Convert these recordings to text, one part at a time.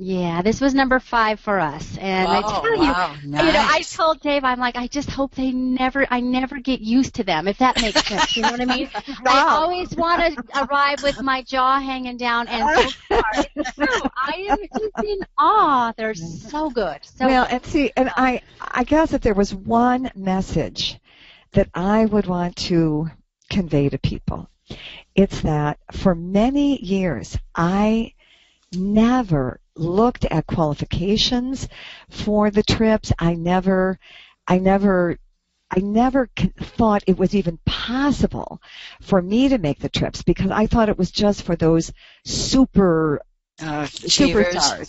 Yeah, this was number 5 for us, and I tell you, I told Dave, I'm like, I just hope I never get used to them, if that makes sense. You know what I mean? I always want to arrive with my jaw hanging down, and so far, it's true. I am just in awe. They're so good. And see, and I guess if there was one message that I would want to convey to people, it's that for many years I never looked at qualifications for the trips. I never thought it was even possible for me to make the trips because I thought it was just for those superstars.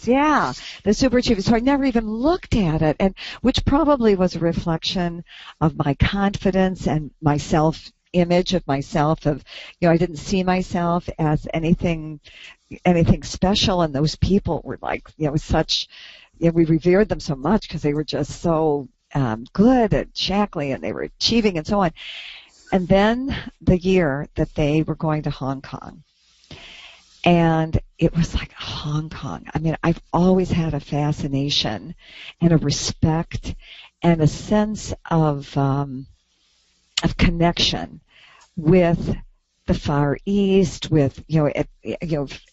Yeah, the super achievers. So I never even looked at it, and which probably was a reflection of my confidence and my self-image of myself. I didn't see myself as anything special, and those people were like, we revered them so much because they were just so good at Shaklee, and they were achieving and so on. And then the year that they were going to Hong Kong, and it was like Hong Kong. I mean, I've always had a fascination and a respect and a sense of connection with the Far East, with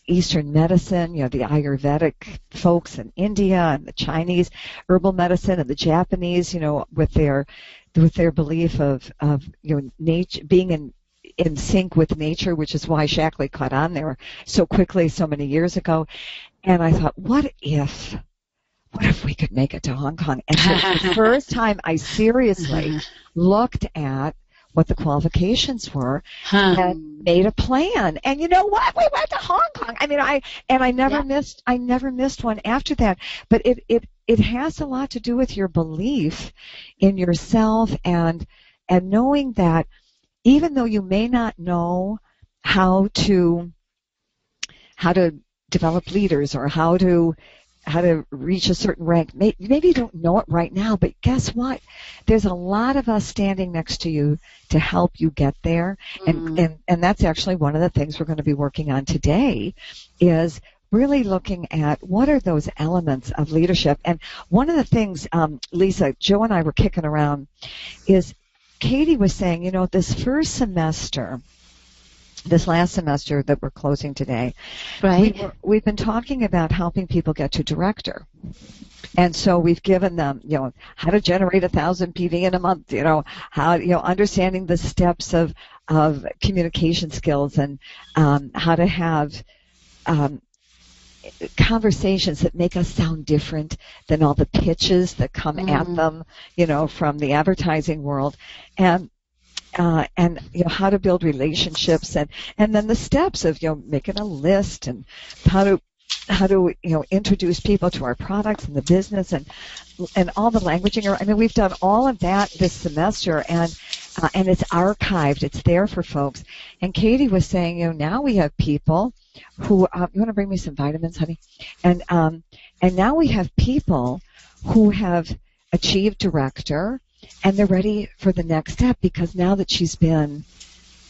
Eastern medicine, the Ayurvedic folks in India, and the Chinese herbal medicine, and the Japanese, with their belief of nature, being in sync with nature, which is why Shaklee caught on there so quickly so many years ago. And I thought, what if we could make it to Hong Kong? And the first time I seriously looked at what the qualifications were and made a plan. And you know what? We went to Hong Kong. I mean, I never missed one after that. But it has a lot to do with your belief in yourself and knowing that even though you may not know how to develop leaders or how to reach a certain rank, maybe you don't know it right now, but guess what? There's a lot of us standing next to you to help you get there. And that's actually one of the things we're going to be working on today is really looking at what are those elements of leadership. And one of the things, Lisa, Joe and I were kicking around is Katie was saying, this first semester, this last semester that we're closing today, right? We've been talking about helping people get to director. And so we've given them, how to generate 1,000 PV in a month, how, understanding the steps of communication skills and how to have conversations that make us sound different than all the pitches that come at them, from the advertising world, and how to build relationships, and then the steps of making a list, and how to introduce people to our products and the business, and all the languaging. I mean, we've done all of that this semester, and it's archived. It's there for folks. And Katie was saying, now we have people who you want to bring me some vitamins, honey? And now we have people who have achieved director, and they're ready for the next step because now that she's been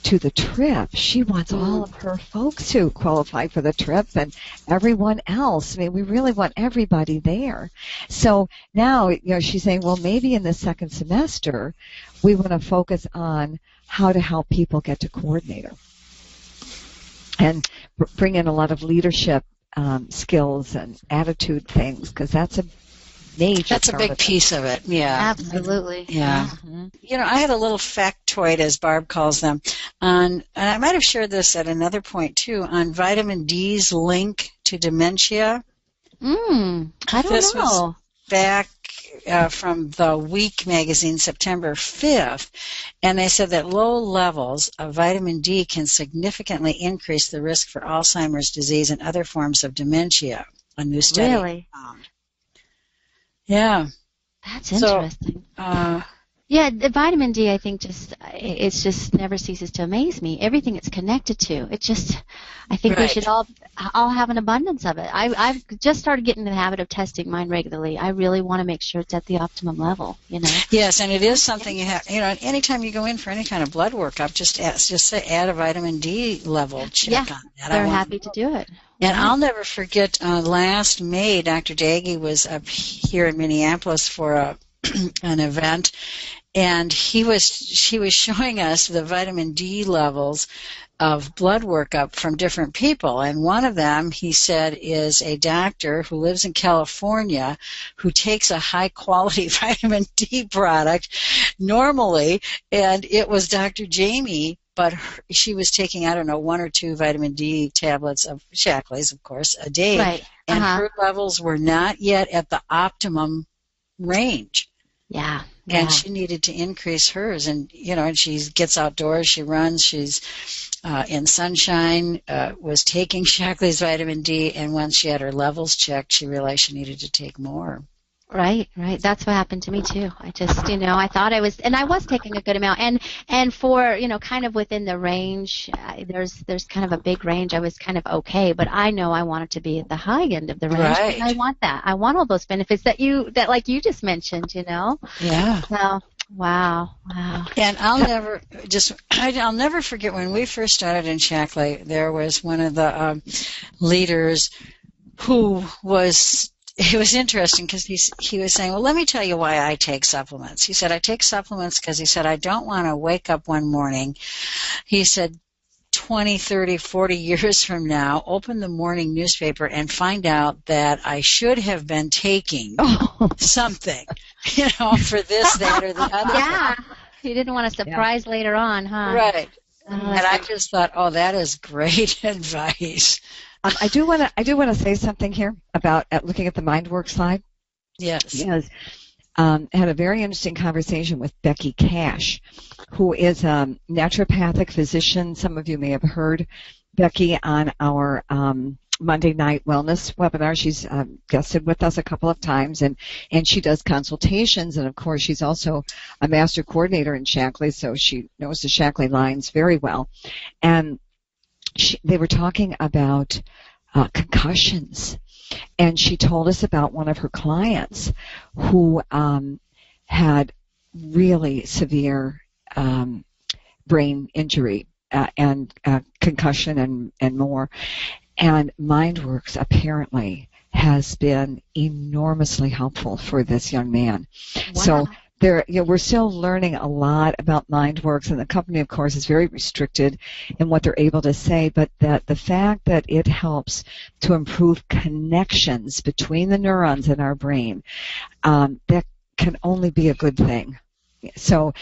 to the trip, she wants all of her folks to qualify for the trip and everyone else. I mean, we really want everybody there. So now, she's saying, well, maybe in the second semester, we want to focus on how to help people get to coordinator and bring in a lot of leadership skills and attitude things, because that's a big piece of it. Yeah, absolutely. Yeah. I had a little factoid, as Barb calls them, and I might have shared this at another point too, on vitamin D's link to dementia. I don't this know. Was back from the Week magazine, September 5th, and they said that low levels of vitamin D can significantly increase the risk for Alzheimer's disease and other forms of dementia. A new study Really? found. Yeah. That's interesting. Yeah, the vitamin D, I think, it just never ceases to amaze me. Everything it's connected to, I think we should all have an abundance of it. I've just started getting in the habit of testing mine regularly. I really want to make sure it's at the optimum level, Yes, and it is something you have, anytime you go in for any kind of blood workup, just say add a vitamin D level check on that. They're happy to do it. And I'll never forget, last May, Dr. Daggy was up here in Minneapolis for an event, and she was showing us the vitamin D levels of blood workup from different people. And one of them, he said, is a doctor who lives in California who takes a high-quality vitamin D product normally, and it was Dr. Jamie, but she was taking, I don't know, 1 or 2 vitamin D tablets of Shaklee's, of course, a day. Right. And her levels were not yet at the optimum range. Yeah. And she needed to increase hers. And, and she gets outdoors, she runs, she's in sunshine, was taking Shaklee's vitamin D, and once she had her levels checked, she realized she needed to take more. Right. That's what happened to me too. I just, I thought I was taking a good amount, and for, kind of within the range, there's kind of a big range. I was kind of okay, but I know I wanted to be at the high end of the range. Right. I want that. I want all those benefits that like you just mentioned, Yeah. So, wow. And I'll never forget when we first started in Shaklee, there was one of the leaders who was, it was interesting because he was saying, well, let me tell you why I take supplements. He said, I take supplements because he said, I don't want to wake up one morning. He said, 20, 30, 40 years from now, open the morning newspaper and find out that I should have been taking something, for this, that, or the other. Yeah. You didn't want a surprise later on, huh? Right. And I just thought, that is great advice. I do want to say something here about looking at the MindWorks slide. Yes. Yes. I had a very interesting conversation with Becky Cash, who is a naturopathic physician. Some of you may have heard Becky on our Monday night wellness webinar. She's guested with us a couple of times, and she does consultations, and of course she's also a master coordinator in Shaklee, so she knows the Shaklee lines very well. And they were talking about concussions, and she told us about one of her clients who had really severe brain injury and concussion and more. And MindWorks apparently has been enormously helpful for this young man. Wow. So we're still learning a lot about MindWorks, and the company, of course, is very restricted in what they're able to say, but that the fact that it helps to improve connections between the neurons in our brain, that can only be a good thing. So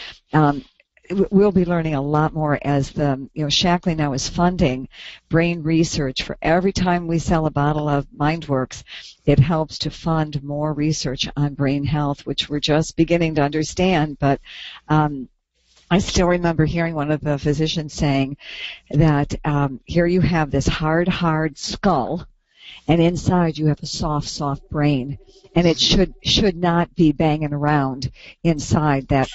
we'll be learning a lot more as Shaklee now is funding brain research. For every time we sell a bottle of MindWorks, it helps to fund more research on brain health, which we're just beginning to understand. But I still remember hearing one of the physicians saying that here you have this hard skull, and inside you have a soft brain, and it should not be banging around inside that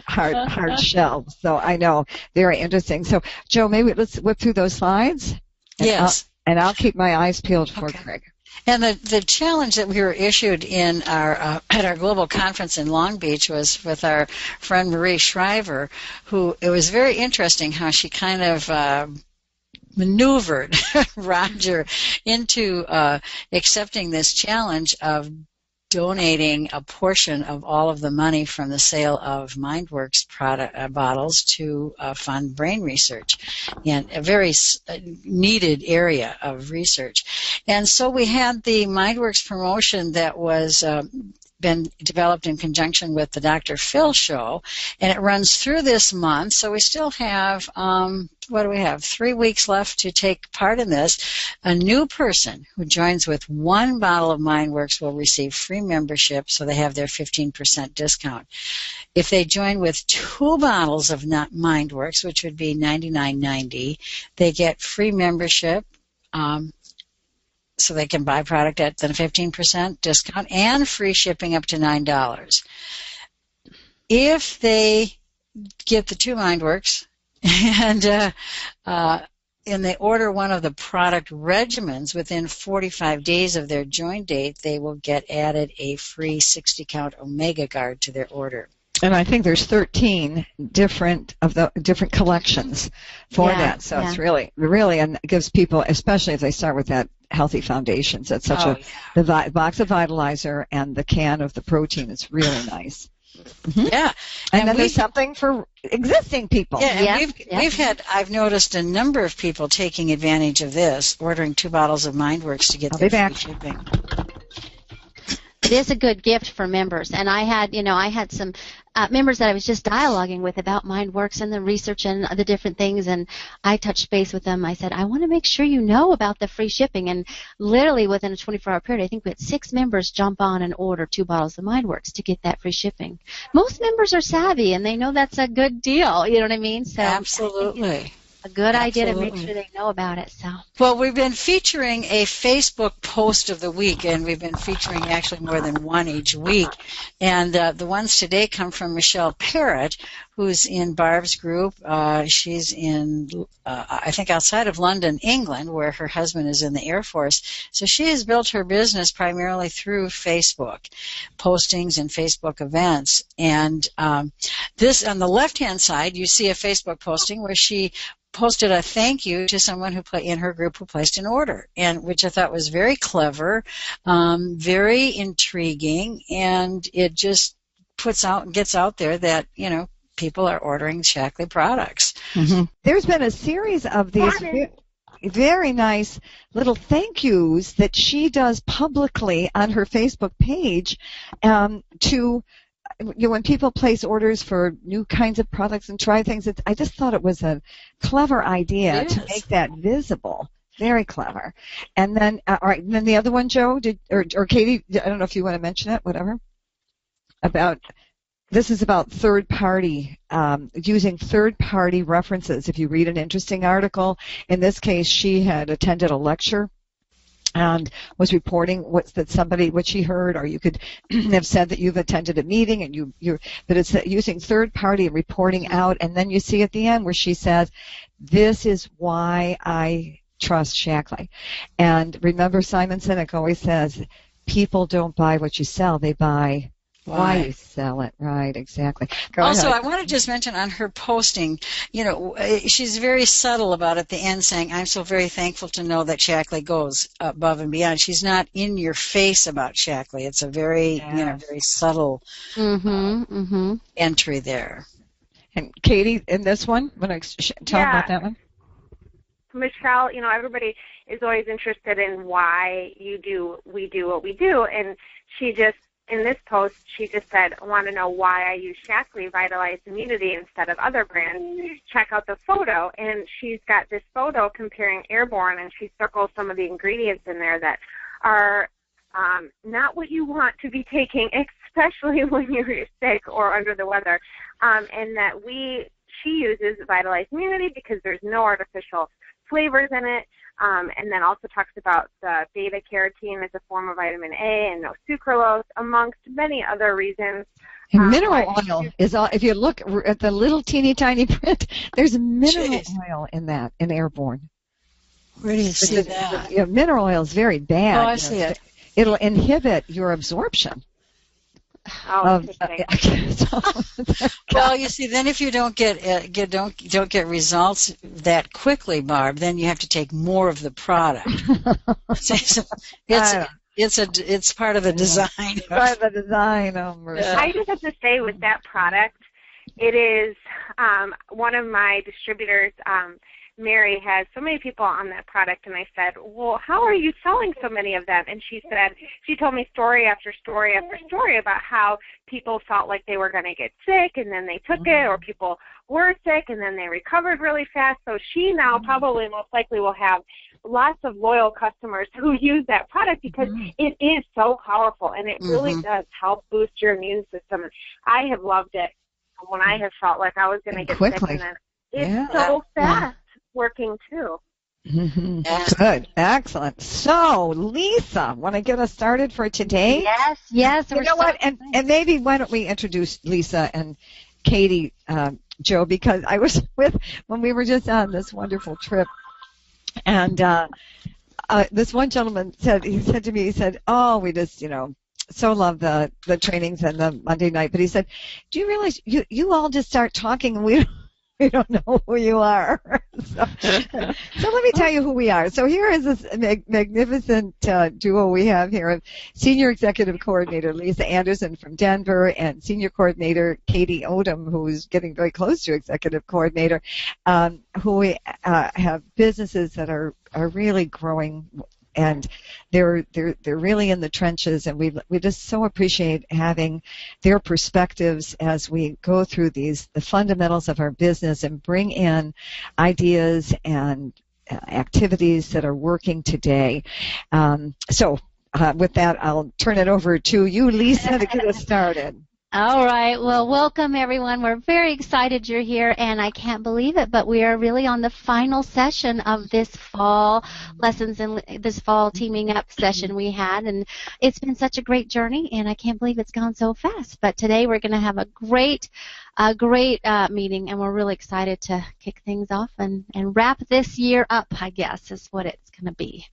hard shell. So I know, very interesting. So Joe, maybe let's whip through those slides. Yes. And I'll keep my eyes peeled for Craig. And the challenge that we were issued in our at our global conference in Long Beach was with our friend Marie Shriver, who, it was very interesting how she kind of maneuvered Roger into accepting this challenge of donating a portion of all of the money from the sale of MindWorks product bottles to fund brain research in a very needed area of research. And so we had the MindWorks promotion that was been developed in conjunction with the Dr. Phil show, and it runs through this month. So we still have, 3 weeks left to take part in this. A new person who joins with 1 bottle of MindWorks will receive free membership, so they have their 15% discount. If they join with 2 bottles of MindWorks, which would be $99.90, they get free membership, so they can buy product at the 15% discount and free shipping up to $9. If they get the 2 MindWorks and they order one of the product regimens within 45 days of their join date, they will get added a free 60-count Omega Guard to their order. And I think there's 13 different collections for that. So it's really, and it gives people, especially if they start with that Healthy Foundations, that's such the box of Vitalizer and the can of the protein is really nice. Mm-hmm. Yeah. And then there's something for existing people. Yeah, and I've noticed a number of people taking advantage of this, ordering 2 bottles of MindWorks to get their free shipping. It is a good gift for members, and I had some members that I was just dialoguing with about MindWorks and the research and the different things, and I touched base with them. I said, I want to make sure you know about the free shipping, and literally within a 24-hour period, I think we had 6 members jump on and order 2 bottles of MindWorks to get that free shipping. Most members are savvy, and they know that's a good deal, you know what I mean? So absolutely. A good idea to make sure they know about it. So. Well, we've been featuring a Facebook post of the week, and we've been featuring actually more than one each week. And the ones today come from Michelle Parrott, who's in Barb's group. She's in, I think, outside of London, England, where her husband is in the Air Force. So she has built her business primarily through Facebook postings and Facebook events. And this, on the left-hand side, you see a Facebook posting where she posted a thank you to someone in her group who placed an order, and which I thought was very clever, very intriguing, and it just gets out there that, people are ordering Shaklee products. Mm-hmm. There's been a series of these very nice little thank yous that she does publicly on her Facebook page to when people place orders for new kinds of products and try things. I just thought it was a clever idea to make that visible. Very clever. And then, all right, and then the other one, Joe, or Katie, I don't know if you want to mention it, whatever, this is about third-party, using third-party references. If you read an interesting article, in this case, she had attended a lecture and was reporting what she heard, or you could have said that you've attended a meeting, and but it's using third-party and reporting out, and then you see at the end where she says, "This is why I trust Shaklee." And remember, Simon Sinek always says, "People don't buy what you sell; they buy why you sell it." Right, exactly. Also, I want to just mention on her posting, she's very subtle about at the end saying, "I'm so very thankful to know that Shaklee goes above and beyond." She's not in your face about Shaklee. It's a very, very subtle entry there. And Katie, in this one, want to talk about that one? Michelle, everybody is always interested in why we do what we do, and she just, in this post, she just said, "I want to know why I use Shaklee Vitalized Immunity instead of other brands. Check out the photo." And she's got this photo comparing Airborne, and she circles some of the ingredients in there that are not what you want to be taking, especially when you're sick or under the weather. And that she uses Vitalized Immunity because there's no artificial flavors in it. And then also talks about the beta-carotene as a form of vitamin A and no sucralose, amongst many other reasons. And mineral oil is all. If you look at the little teeny tiny print, there's mineral oil in that, in Airborne. Where do you see that? Mineral oil is very bad. Oh, I see it. It'll inhibit your absorption. Oh, well, you see, then if you don't get results that quickly, Barb, then you have to take more of the product. It's part of the design. Part of the design. Oh, mercy. I just have to say, with that product, it is one of my distributors. Mary has so many people on that product, and I said, "Well, how are you selling so many of them?" And she told me story after story after story about how people felt like they were going to get sick, and then they took it, or people were sick, and then they recovered really fast. So she now probably most likely will have lots of loyal customers who use that product because it is so powerful, and it really does help boost your immune system. I have loved it when I have felt like I was going to get sick, and then it's so fast. Working too. Good, excellent. So, Lisa, want to get us started for today? Yes. You know what? And maybe why don't we introduce Lisa and Katie, Joe, because I was when we were just on this wonderful trip, and this one gentleman said to me, "Oh, we just so love the trainings and the Monday night. But he said, "Do you realize you all just start talking and we don't know who you are." So let me tell you who we are. So here is this magnificent duo we have here of Senior Executive Coordinator Lisa Anderson from Denver and Senior Coordinator Katie Odom, who's getting very close to Executive Coordinator, who we have businesses that are really growing. And they're really in the trenches, and we just so appreciate having their perspectives as we go through the fundamentals of our business and bring in ideas and activities that are working today. So with that, I'll turn it over to you, Lisa, to get us started. All right. Well, welcome, everyone. We're very excited you're here, and I can't believe it, but we are really on the final session of this fall lessons and this fall teaming up session we had, and it's been such a great journey, and I can't believe it's gone so fast. But today we're going to have a great meeting, and we're really excited to kick things off and wrap this year up, I guess, is what it's going to be.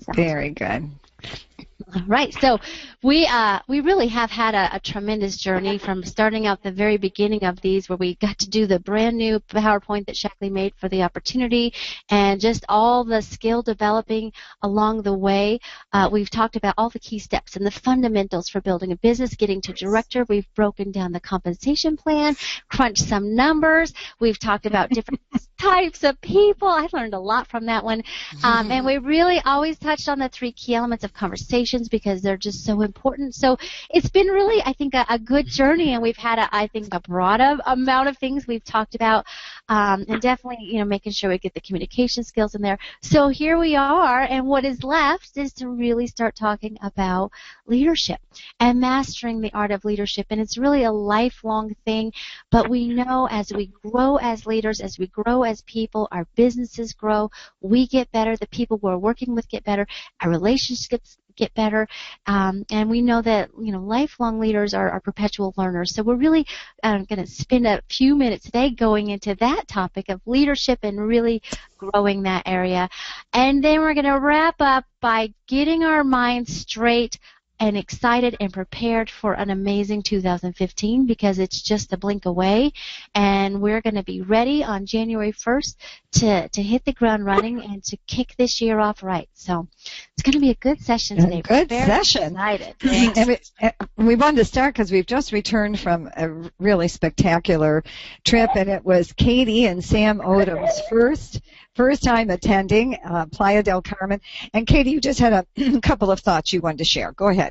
So. Very good. All right, so we really have had a tremendous journey from starting out the very beginning of these, where we got to do the brand new PowerPoint that Shaklee made for the opportunity, and just all the skill developing along the way. We've talked about all the key steps and the fundamentals for building a business, getting to director. We've broken down the compensation plan, crunched some numbers. We've talked about different types of people. I learned a lot from that one, and we really always touched on the 3 key elements of conversations, because they're just so important. So it's been really, I think, a good journey, and we've had, a broad amount of things we've talked about, and definitely, making sure we get the communication skills in there. So here we are, and what is left is to really start talking about leadership and mastering the art of leadership, and it's really a lifelong thing, but we know as we grow as leaders, as we grow as people, our businesses grow, we get better, the people we're working with get better, our relationships get better, and we know that lifelong leaders are perpetual learners. So we're really going to spend a few minutes today going into that topic of leadership and really growing that area, and then we're going to wrap up by getting our minds straight and excited and prepared for an amazing 2015, because it's just a blink away, and we're going to be ready on January 1st to hit the ground running and to kick this year off right. So it's going to be a good session today. Good session. Excited. And we wanted to start because we've just returned from a really spectacular trip, and it was Katie and Sam Odom's first time attending Playa del Carmen. And Katie, you just had a couple of thoughts you wanted to share. Go ahead.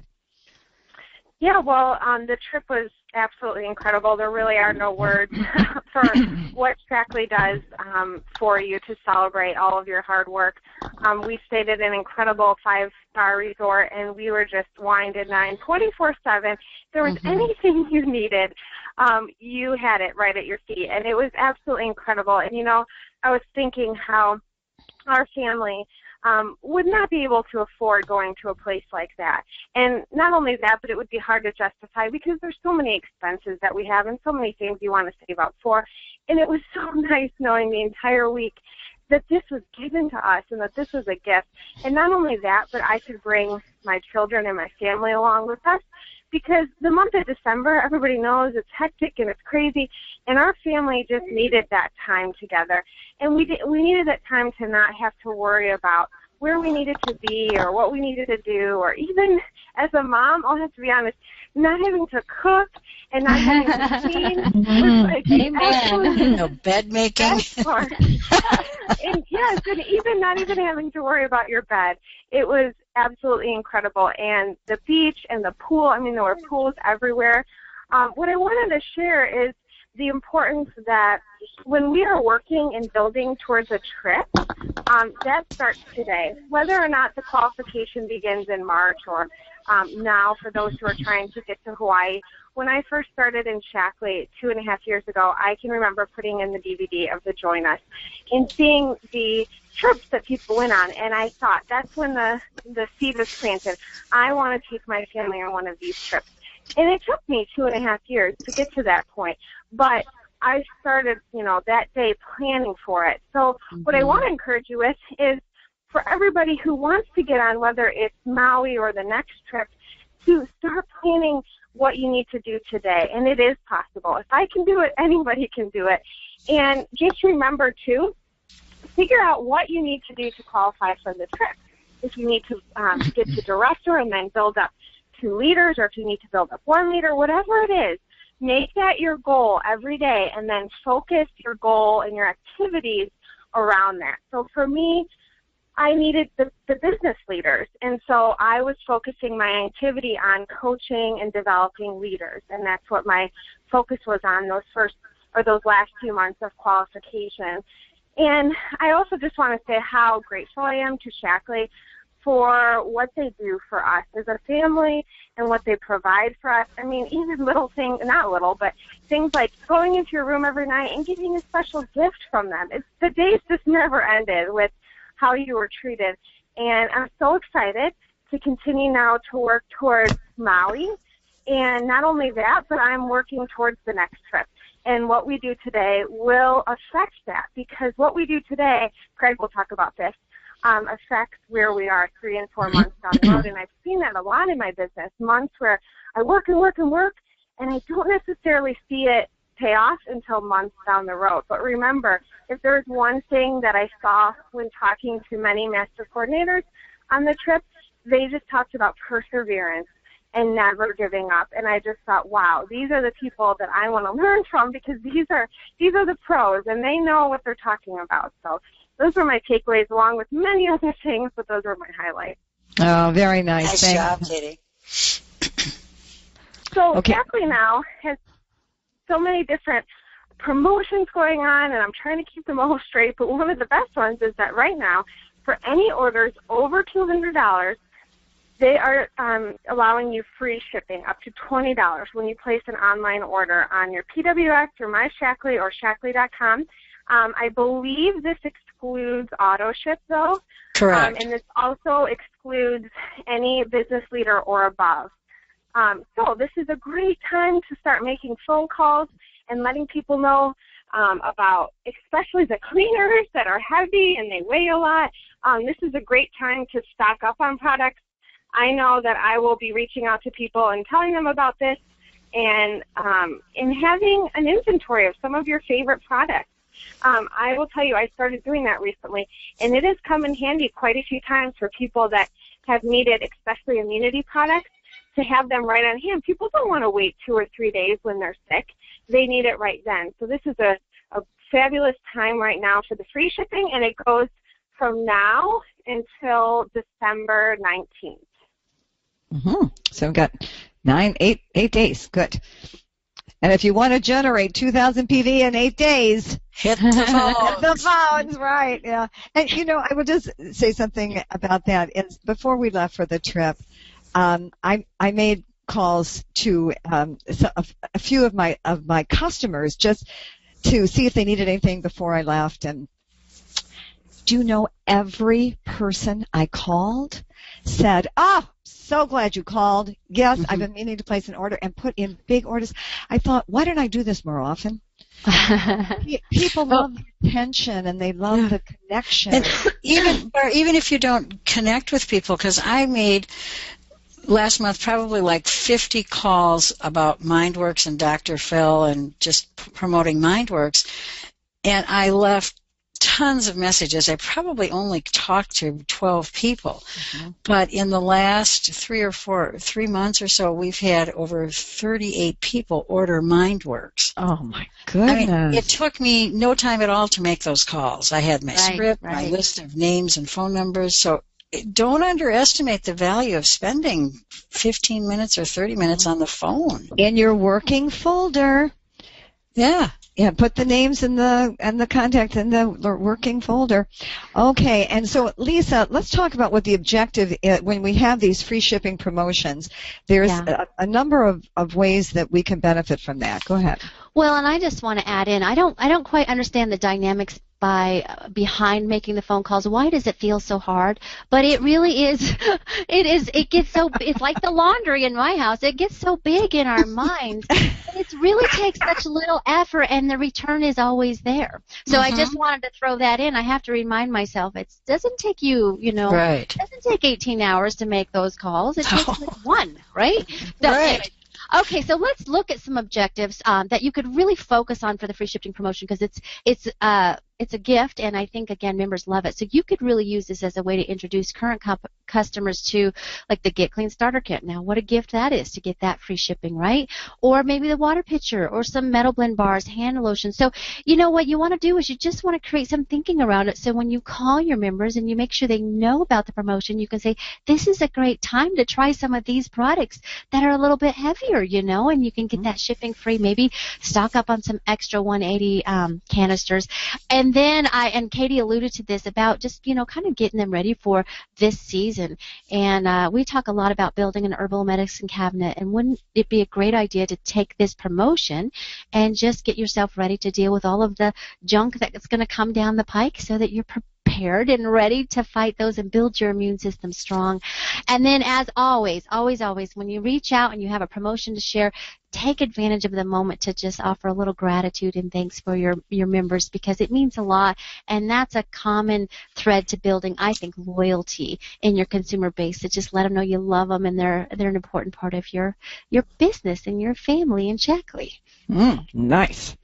Yeah, well, the trip was absolutely incredible. There really are no words for what Shaklee does for you to celebrate all of your hard work. We stayed at an incredible 5-star resort, and we were just wined and dined 24/7. If there was anything you needed, you had it right at your feet, and it was absolutely incredible. And, I was thinking how our family would not be able to afford going to a place like that. And not only that, but it would be hard to justify, because there's so many expenses that we have and so many things you want to save up for. And it was so nice knowing the entire week that this was given to us and that this was a gift. And not only that, but I could bring my children and my family along with us, because the month of December, everybody knows it's hectic and it's crazy, and our family just needed that time together. And we needed that time to not have to worry about where we needed to be or what we needed to do, or even as a mom, I'll have to be honest, not having to cook and not having to clean was like no bed making. And yes, and even not even having to worry about your bed. It was absolutely incredible. And the beach and the pool, there were pools everywhere. What I wanted to share is the importance that when we are working and building towards a trip, that starts today. Whether or not the qualification begins in March or now for those who are trying to get to Hawaii. When I first started in Shaklee 2.5 years ago, I can remember putting in the DVD of the Join Us and seeing the trips that people went on, and I thought that's when the seed was planted. I want to take my family on one of these trips. And it took me 2.5 years to get to that point, but I started, that day planning for it. So what I want to encourage you with is for everybody who wants to get on, whether it's Maui or the next trip, to start planning what you need to do today. And it is possible. If I can do it, anybody can do it. And just remember, too, figure out what you need to do to qualify for the trip. If you need to get to director and then build up 2 leaders, or if you need to build up 1 leader, whatever it is, make that your goal every day and then focus your goal and your activities around that. So for me, I needed the business leaders, and so I was focusing my activity on coaching and developing leaders, and that's what my focus was on those last few months of qualification. And I also just want to say how grateful I am to Shaklee for what they do for us as a family and what they provide for us. I mean, even little things, not little, but things like going into your room every night and getting a special gift from them. The days just never ended with how you were treated. And I'm so excited to continue now to work towards Maui. And not only that, but I'm working towards the next trip. And what we do today will affect that, because what we do today, Craig will talk about this, affects where we are 3 and 4 months down the road. And I've seen that a lot in my business, months where I work and work and work, and I don't necessarily see it pay off until months down the road. But remember, if there's one thing that I saw when talking to many master coordinators on the trip, they just talked about perseverance and never giving up. And I just thought, wow, these are the people that I want to learn from, because these are the pros, and they know what they're talking about. So those were my takeaways, along with many other things, but those were my highlights. Oh, very nice. Nice job, Katie. So Shaklee now has so many different promotions going on, and I'm trying to keep them all straight, but one of the best ones is that right now, for any orders over $200, they are allowing you free shipping up to $20 when you place an online order on your PWX or MyShaklee or Shaklee.com. I believe this excludes auto ship, though. Correct. And this also excludes any business leader or above. So this is a great time to start making phone calls and letting people know about, especially the cleaners that are heavy and they weigh a lot. This is a great time to stock up on products. I know that I will be reaching out to people and telling them about this, and having an inventory of some of your favorite products. I will tell you, I started doing that recently, and it has come in handy quite a few times for people that have needed, especially immunity products, to have them right on hand. People don't want to wait 2 or 3 days when they're sick. They need it right then. So this is a fabulous time right now for the free shipping, and it goes from now until December 19th. Mm-hmm. So we've got 8 days. Good. And if you want to generate 2,000 PV in 8 days, hit the phones. Hit the phones, right? Yeah. And I would just say something about that. Before we left for the trip, I made calls to a few of my customers just to see if they needed anything before I left. And do you know, every person I called said, so glad you called. Yes, I've been meaning to place an order, and put in big orders. I thought, why don't I do this more often? People love the attention, and they love the connection. And even if you don't connect with people, because I made last month probably like 50 calls about MindWorks and Dr. Phil and just promoting MindWorks, and I left tons of messages. I probably only talked to 12 people. But in the last 3 months or so, we've had over 38 people order MindWorks. Oh, my goodness. I mean, it took me no time at all to make those calls. I had my script, my list of names and phone numbers. So don't underestimate the value of spending 15 minutes or 30 minutes on the phone. In your working folder. Yeah. Yeah, put the names and the contacts in the working folder. Okay, and so Lisa, let's talk about what the objective is when we have these free shipping promotions. There's a number of ways that we can benefit from that. Go ahead. Well, and I just want to add in, I don't quite understand the dynamics behind making the phone calls. Why does it feel so hard? But it really is. It gets so. It's like the laundry in my house. It gets so big in our minds. It really takes such little effort, and the return is always there. So I just wanted to throw that in. I have to remind myself it doesn't take you, right. It doesn't take 18 hours to make those calls. It takes like one, right? So, right. Anyway, okay, so let's look at some objectives that you could really focus on for the free shipping promotion, because it's a gift, and I think, again, members love it. So you could really use this as a way to introduce current customers to, like, the Get Clean Starter Kit. Now, what a gift that is to get that free shipping, right? Or maybe the water pitcher, or some Metal Blend bars, hand lotion. So, what you want to do is you just want to create some thinking around it. So when you call your members and you make sure they know about the promotion, you can say, this is a great time to try some of these products that are a little bit heavier, and you can get that shipping free. Maybe stock up on some extra 180 canisters. And then Katie alluded to this about just, kind of getting them ready for this season. And we talk a lot about building an herbal medicine cabinet. And wouldn't it be a great idea to take this promotion and just get yourself ready to deal with all of the junk that's going to come down the pike, so that you're prepared and ready to fight those and build your immune system strong. And then, as always, when you reach out and you have a promotion to share, take advantage of the moment to just offer a little gratitude and thanks for your members, because it means a lot. And that's a common thread to building, I think, loyalty in your consumer base, to just let them know you love them and they're an important part of your business and your family in Shaklee. Nice.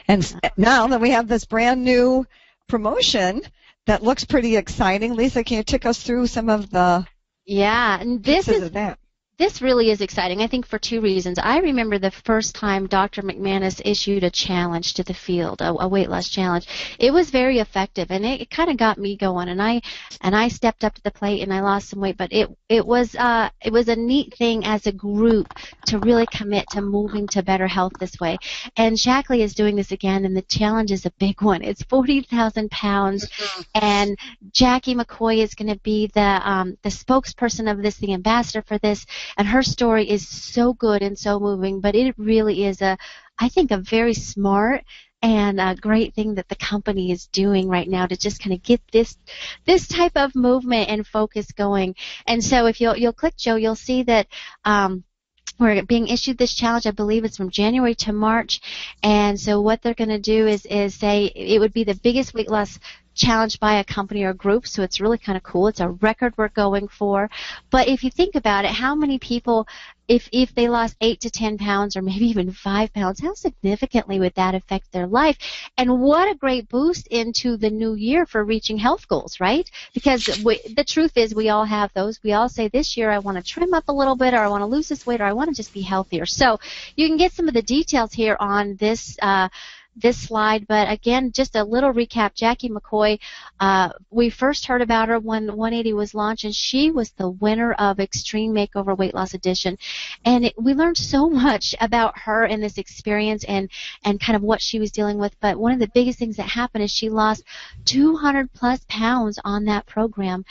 And now that we have this brand new promotion that looks pretty exciting, Lisa, can you take us through some of the and pieces of that? This really is exciting, I think, for two reasons. I remember the first time Dr. McManus issued a challenge to the field, a weight loss challenge. It was very effective, and it kind of got me going. And I stepped up to the plate and I lost some weight. But it was a neat thing as a group to really commit to moving to better health this way. And Shaklee is doing this again, and the challenge is a big one. It's 40,000 pounds, and Jackie McCoy is going to be the spokesperson of this, the ambassador for this. And her story is so good and so moving, but it really is I think, a very smart and a great thing that the company is doing right now to just kind of get this type of movement and focus going. And so if you'll click, Joe, you'll see that we're being issued this challenge. I believe it's from January to March. And so what they're going to do is say it would be the biggest weight loss challenged by a company or group, so it's really kind of cool. It's a record we're going for. But if you think about it, how many people, if they lost 8 to 10 pounds or maybe even 5 pounds, how significantly would that affect their life? And what a great boost into the new year for reaching health goals, right? Because the truth is we all have those. We all say, this year I want to trim up a little bit, or I want to lose this weight, or I want to just be healthier. So you can get some of the details here on this slide, but again, just a little recap. Jackie McCoy, we first heard about her when 180 was launched, and she was the winner of Extreme Makeover Weight Loss Edition. And we learned so much about her and this experience and kind of what she was dealing with. But one of the biggest things that happened is she lost 200 plus pounds on that program.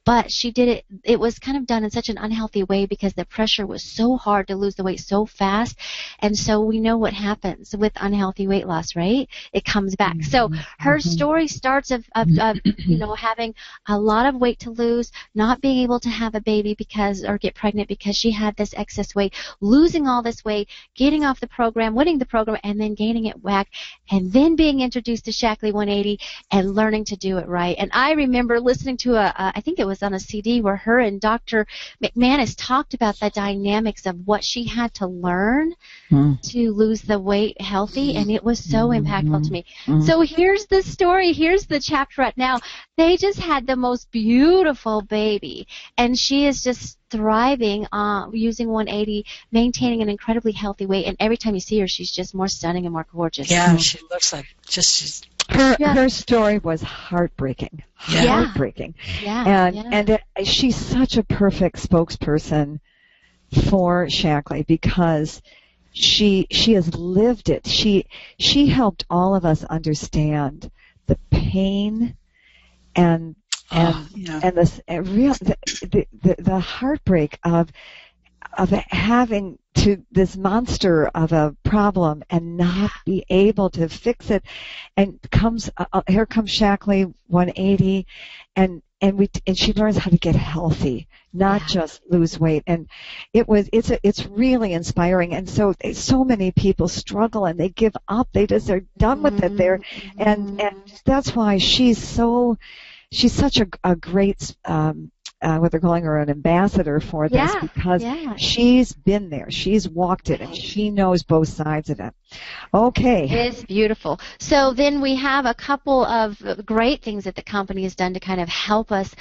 But she did it, it was kind of done in such an unhealthy way because the pressure was so hard to lose the weight so fast. And so we know what happens with unhealthy weight loss, right? It comes back. So her story starts of having a lot of weight to lose, not being able to have a baby or get pregnant because she had this excess weight, losing all this weight, getting off the program, winning the program, and then gaining it back, and then being introduced to Shaklee 180 and learning to do it right. And I remember listening to I think it was on a CD where her and Dr. McManus talked about the dynamics of what she had to learn to lose the weight healthy, and it was so impactful to me. So here's the story. Here's the chapter right now. They just had the most beautiful baby, and she is just thriving using 180, maintaining an incredibly healthy weight, and every time you see her, she's just more stunning and more gorgeous. Yeah, she looks like just... Her story was heartbreaking. Heartbreaking. And she's such a perfect spokesperson for Shaklee because she has lived it. She helped all of us understand the pain and the heartbreak of having to this monster of a problem and not be able to fix it, and here comes Shaklee 180, and she learns how to get healthy, not just lose weight, and it's really inspiring. And so many people struggle and they give up, they're done with it, and that's why she's such a great what they're calling her an ambassador for this, because she's been there, she's walked it, and she knows both sides of it. Okay. It is beautiful. So then we have a couple of great things that the company has done to kind of help us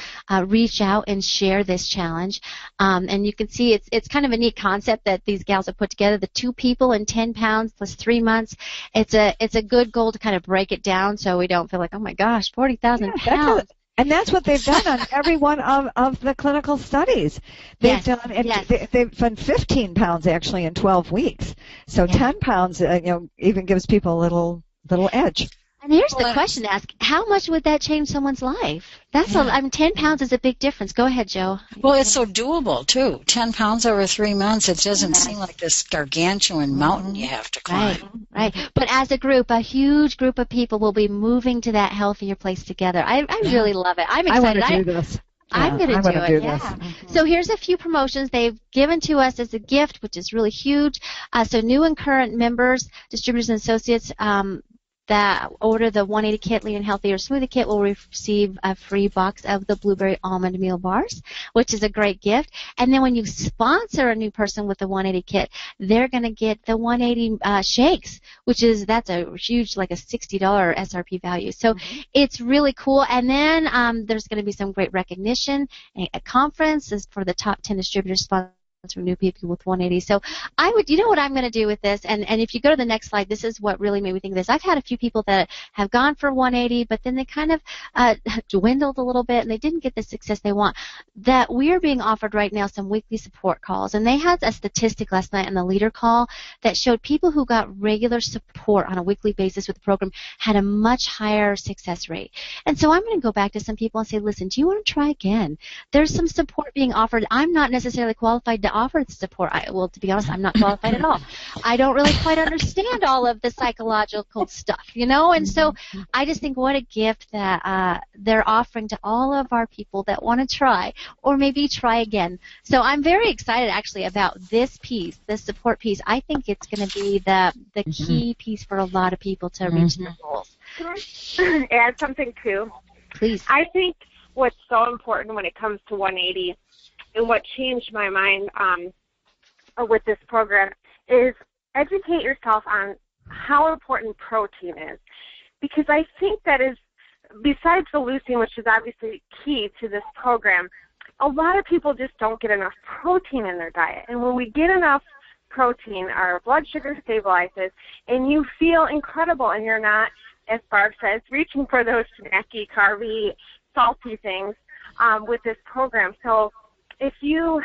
reach out and share this challenge. And you can see it's kind of a neat concept that these gals have put together, the 2 people and 10 pounds plus 3 months. It's a good goal to kind of break it down so we don't feel like, oh my gosh, 40,000 pounds. And that's what they've done on every one of the clinical studies. They've they've done 15 pounds actually in 12 weeks. So 10 pounds, even gives people a little edge. And here's the question to ask: how much would that change someone's life? 10 pounds is a big difference. Go ahead, Joe. Well, it's so doable too. 10 pounds over 3 months. It doesn't seem like this gargantuan mountain you have to climb. Right. But as a group, a huge group of people will be moving to that healthier place together. I really love it. I'm excited. I want to do this. I'm going to do it. Yeah. So here's a few promotions they've given to us as a gift, which is really huge. So new and current members, distributors and associates, that order the 180 kit, Lean and Healthy or Smoothie kit, will receive a free box of the Blueberry Almond Meal Bars, which is a great gift. And then when you sponsor a new person with the 180 kit, they're going to get the 180 shakes, that's a huge, like a $60 SRP value. So it's really cool. And then there's going to be some great recognition. A conference is for the top 10 distributors sponsored from new people with 180. So you know what I'm going to do with this, and if you go to the next slide, this is what really made me think of this. I've had a few people that have gone for 180, but then they kind of dwindled a little bit, and they didn't get the success they want. That we're being offered right now some weekly support calls, and they had a statistic last night on the leader call that showed people who got regular support on a weekly basis with the program had a much higher success rate. And so I'm going to go back to some people and say, listen, do you want to try again? There's some support being offered. I'm not necessarily qualified to offer the support. To be honest, I'm not qualified at all. I don't really quite understand all of the psychological stuff, and so I just think what a gift that they're offering to all of our people that want to try or maybe try again. So I'm very excited actually about this piece, the support piece. I think it's going to be the key piece for a lot of people to reach their goals. Can I add something too? Please. I think what's so important when it comes to 180 and what changed my mind with this program is educate yourself on how important protein is. Because I think that is, besides the leucine, which is obviously key to this program, a lot of people just don't get enough protein in their diet. And when we get enough protein, our blood sugar stabilizes, and you feel incredible, and you're not, as Barb says, reaching for those snacky, carby, salty things with this program. So if you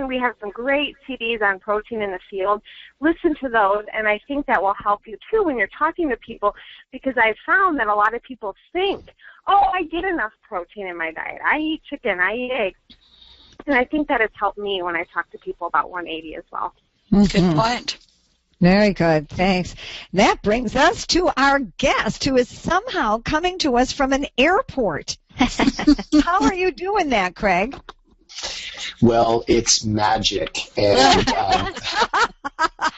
we have some great CDs on protein in the field, listen to those, and I think that will help you too when you're talking to people, because I found that a lot of people think, I get enough protein in my diet. I eat chicken, I eat eggs. And I think that has helped me when I talk to people about 180 as well. Good point. Very good. Thanks. That brings us to our guest, who is somehow coming to us from an airport. How are you doing that, Craig? Well, it's magic, and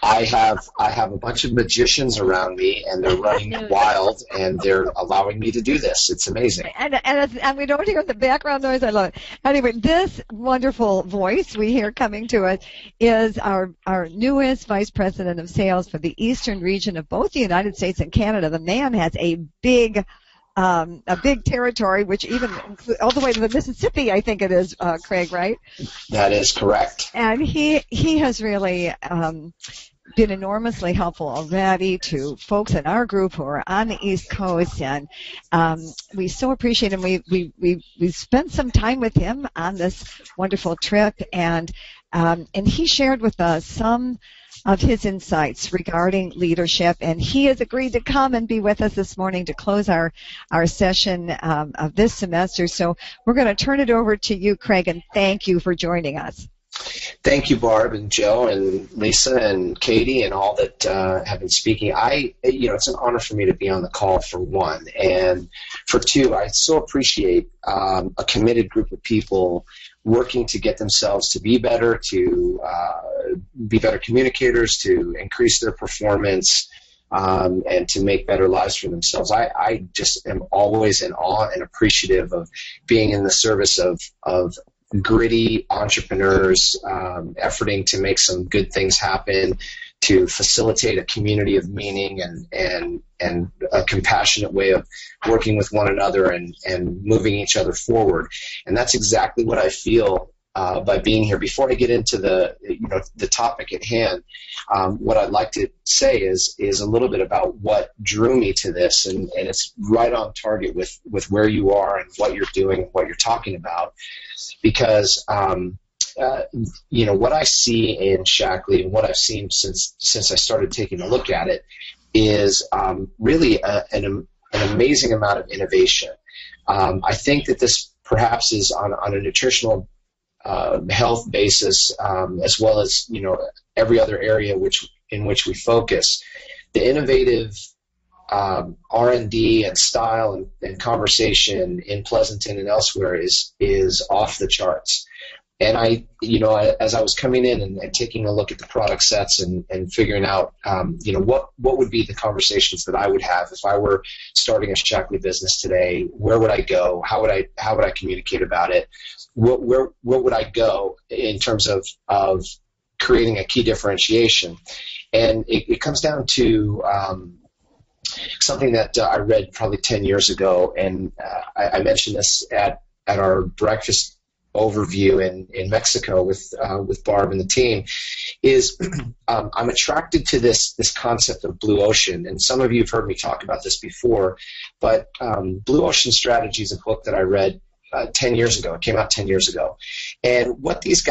I have a bunch of magicians around me, and they're running wild, and they're allowing me to do this. It's amazing. And we don't hear the background noise. I love it. Anyway, this wonderful voice we hear coming to us is our newest Vice President of Sales for the Eastern region of both the United States and Canada. The man has a big territory, which even includes all the way to the Mississippi, I think it is, Craig, right? That is correct. And he has really been enormously helpful already to folks in our group who are on the East Coast, and we so appreciate him. We spent some time with him on this wonderful trip, and he shared with us some of his insights regarding leadership, and he has agreed to come and be with us this morning to close our session of this semester. So we're going to turn it over to you, Craig, and thank you for joining us. Thank you, Barb and Joe and Lisa and Katie and all that have been speaking. It's an honor for me to be on the call, for one, and for two, I so appreciate a committed group of people working to get themselves to be better, to be better communicators, to increase their performance, and to make better lives for themselves. I just am always in awe and appreciative of being in the service of gritty entrepreneurs, efforting to make some good things happen, to facilitate a community of meaning and a compassionate way of working with one another and moving each other forward. And that's exactly what I feel by being here. Before I get into the topic at hand, what I'd like to say is a little bit about what drew me to this, and it's right on target with where you are and what you're doing and what you're talking about, because what I see in Shaklee and what I've seen since I started taking a look at it is really an amazing amount of innovation. I think that this perhaps is on a nutritional health basis, as well as every other area in which we focus. The innovative R&D and style and conversation in Pleasanton and elsewhere is off the charts. And as I was coming in and taking a look at the product sets and figuring out, what would be the conversations that I would have if I were starting a Shaklee business today? Where would I go? How would I communicate about it? Where would I go in terms of creating a key differentiation? And it comes down to something that I read probably 10 years ago, and I mentioned this at our breakfast overview in Mexico with Barb and the team, is I'm attracted to this concept of blue ocean, and some of you have heard me talk about this before, but Blue Ocean Strategy is a book that I read 10 years ago. It came out 10 years ago. And what these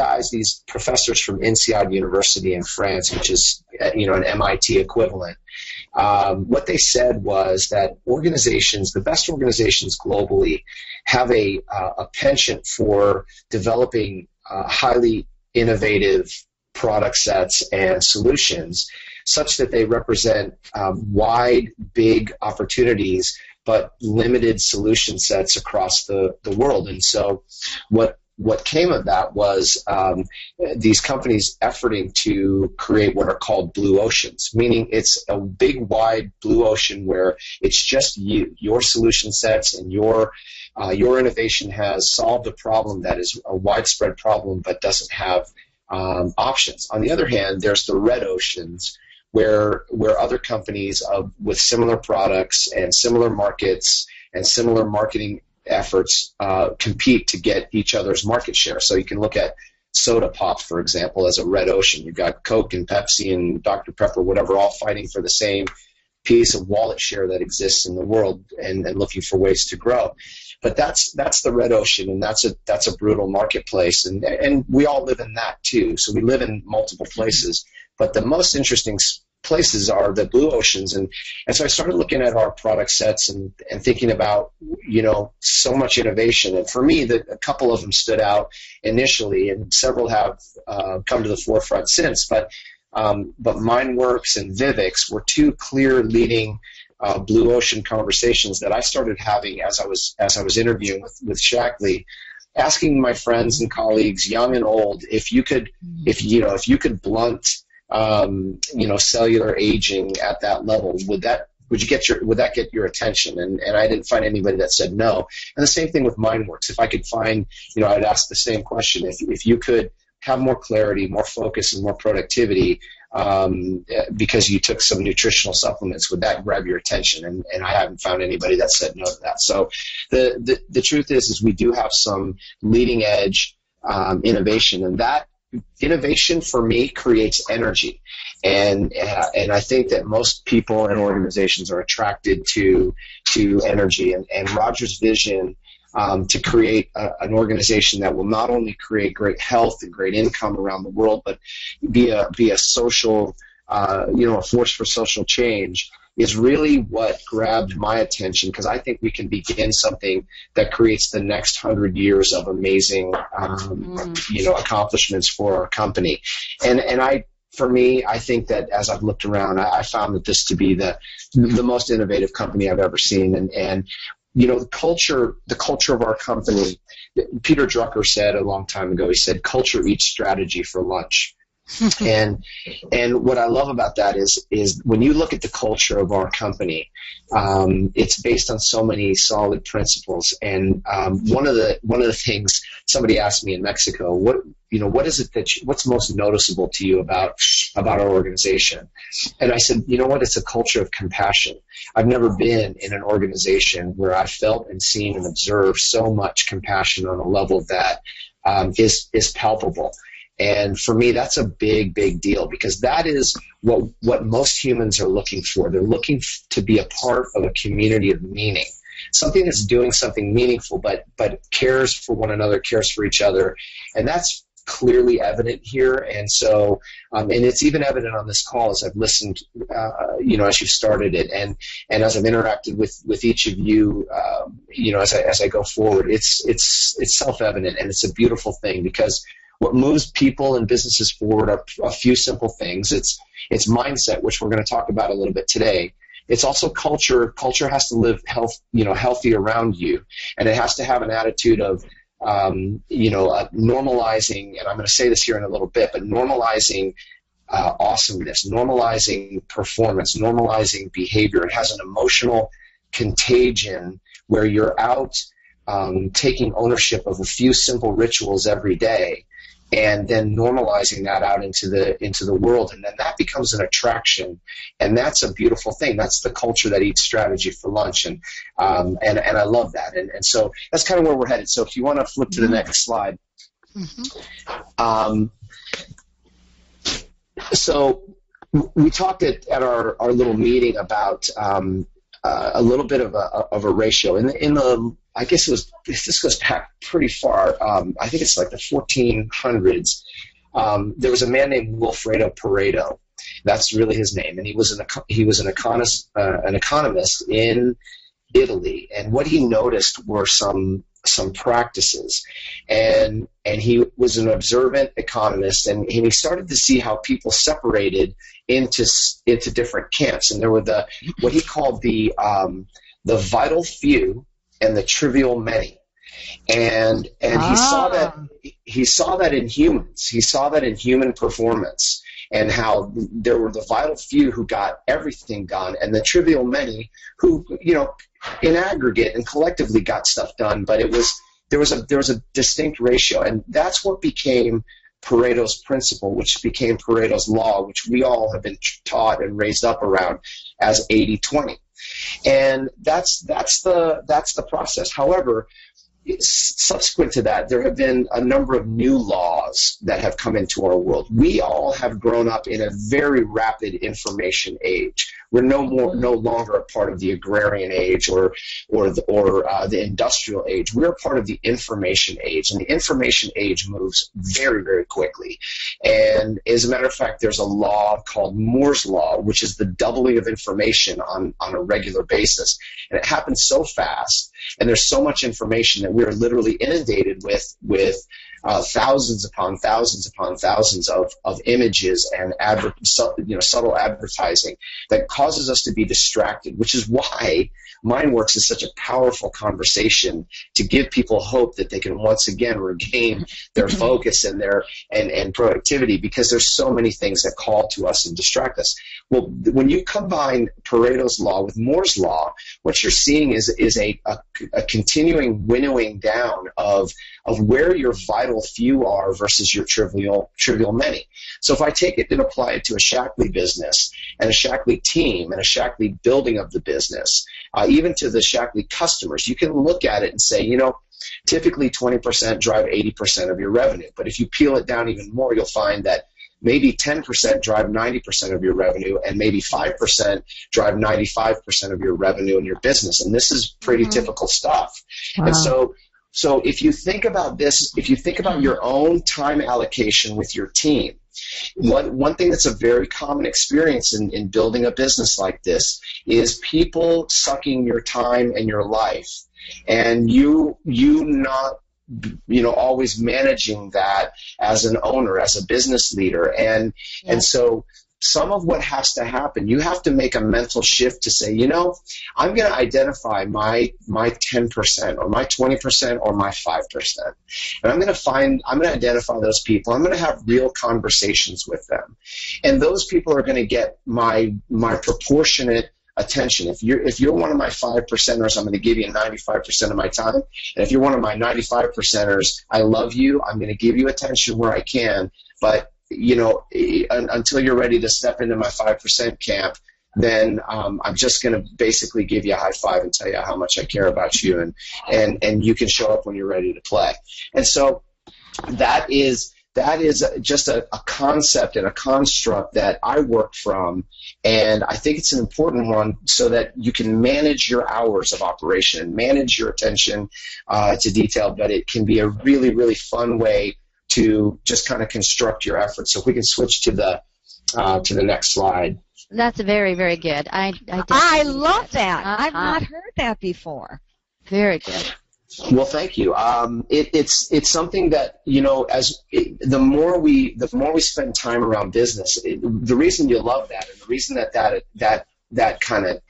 professors from INSEAD University in France, which is an MIT equivalent, what they said was that the best organizations globally, have a penchant for developing highly innovative product sets and solutions such that they represent wide, big opportunities but limited solution sets across the world. And so what came of that was these companies efforting to create what are called blue oceans, meaning it's a big, wide blue ocean where it's just your solution sets, and your innovation has solved a problem that is a widespread problem but doesn't have options. On the other hand, there's the red oceans, where other companies with similar products and similar markets and similar marketing efforts compete to get each other's market share. So you can look at soda pop, for example, as a red ocean. You've got Coke and Pepsi and Dr. Pepper, whatever, all fighting for the same piece of wallet share that exists in the world and looking for ways to grow. But that's the red ocean, and that's a brutal marketplace, and we all live in that too. So we live in multiple places, but the most interesting places are the blue oceans, and so I started looking at our product sets and thinking about so much innovation. And for me, a couple of them stood out initially, and several have come to the forefront since. But MindWorks and Vivix were two clear leading blue ocean conversations that I started having as I was interviewing with Shaklee, asking my friends and colleagues, young and old, if you could blunt cellular aging at that level, would that get your attention? And I didn't find anybody that said no. And the same thing with MindWorks. If I could find, I'd ask the same question. If you could have more clarity, more focus, and more productivity because you took some nutritional supplements, would that grab your attention? And I haven't found anybody that said no to that. So the truth is we do have some leading edge innovation, and that innovation for me creates energy, and I think that most people and organizations are attracted to energy, and Roger's vision to create an organization that will not only create great health and great income around the world, but be a social, a force for social change, is really what grabbed my attention, because I think we can begin something that creates the next 100 years of amazing, accomplishments for our company. For me, I think that as I've looked around, I found that this to be the most innovative company I've ever seen. And the culture of our company, Peter Drucker said a long time ago, he said, culture eats strategy for lunch. And what I love about that is when you look at the culture of our company, it's based on so many solid principles. And one of the things somebody asked me in Mexico, what is it what's most noticeable to you about our organization? And I said, you know what? It's a culture of compassion. I've never been in an organization where I felt and seen and observed so much compassion on a level that is palpable. And for me, that's a big, big deal, because that is what most humans are looking for. They're looking to be a part of a community of meaning, something that's doing something meaningful, but cares for one another, cares for each other. And that's clearly evident here. And so, and it's even evident on this call as I've listened, as you've started it, and as I've interacted with each of you, as I go forward, it's self-evident, and it's a beautiful thing, because what moves people and businesses forward are a few simple things. It's mindset, which we're going to talk about a little bit today. It's also culture. Culture has to live healthy around you, and it has to have an attitude of normalizing. And I'm going to say this here in a little bit, but normalizing awesomeness, normalizing performance, normalizing behavior. It has an emotional contagion where you're out taking ownership of a few simple rituals every day, and then normalizing that out into the world, and then that becomes an attraction, and that's a beautiful thing. That's the culture that eats strategy for lunch, and I love that, and so that's kind of where we're headed. So if you want to flip to the next slide. So we talked at our little meeting about a little bit of a ratio in the I guess this goes back pretty far. I think it's like the 1400s. There was a man named Wilfredo Pareto. That's really his name, and he was an economist in Italy. And what he noticed were some practices, and he was an observant economist, and he started to see how people separated into different camps, and there were what he called the vital few and the trivial many, and he saw that in humans. He saw that in human performance, and how there were the vital few who got everything done, and the trivial many who, in aggregate and collectively got stuff done. But there was a distinct ratio, and that's what became Pareto's principle, which became Pareto's law, which we all have been taught and raised up around as 80-20. And that's the process. However, subsequent to that, there have been a number of new laws that have come into our world. We all have grown up in a very rapid information age. We're no longer a part of the agrarian age or the industrial age. We're a part of the information age, and the information age moves very, very quickly. And as a matter of fact, there's a law called Moore's Law, which is the doubling of information on a regular basis. And it happens so fast, and there's so much information that we are literally inundated with thousands upon thousands upon thousands of images and subtle advertising that causes us to be distracted, which is why MindWorks is such a powerful conversation to give people hope that they can once again regain their focus and and productivity, because there's so many things that call to us and distract us. Well, when you combine Pareto's law with Moore's law, what you're seeing is a continuing winnowing down of where your vital few are versus your trivial many. So if I take it and apply it to a Shaklee business and a Shaklee team and a Shaklee building of the business, even to the Shaklee customers, you can look at it and say, typically 20% drive 80% of your revenue. But if you peel it down even more, you'll find that maybe 10% drive 90% of your revenue, and maybe 5% drive 95% of your revenue in your business. And this is pretty typical stuff. Wow. And so if you think about this, if you think about your own time allocation with your team, One thing that's a very common experience in building a business like this is people sucking your time and your life, and you not always managing that as an owner, as a business leader. And so some of what has to happen, you have to make a mental shift to say, I'm going to identify my 10% or my 20% or my 5%. And I'm going to identify those people. I'm going to have real conversations with them. And those people are going to get my proportionate attention. If you're one of my 5%ers, I'm going to give you 95% of my time. And if you're one of my 95%ers, I love you. I'm going to give you attention where I can. But until you're ready to step into my 5% camp, then I'm just going to basically give you a high five and tell you how much I care about you, and you can show up when you're ready to play. And so that is just a concept and a construct that I work from, and I think it's an important one so that you can manage your hours of operation, manage your attention to detail, but it can be a really, really fun way to just kind of construct your efforts. So if we can switch to the next slide. That's very, very good. I love that. I've not heard that before. Very good. Well, thank you. It's something that the more we spend time around business, the reason you love that, and the reason that kind of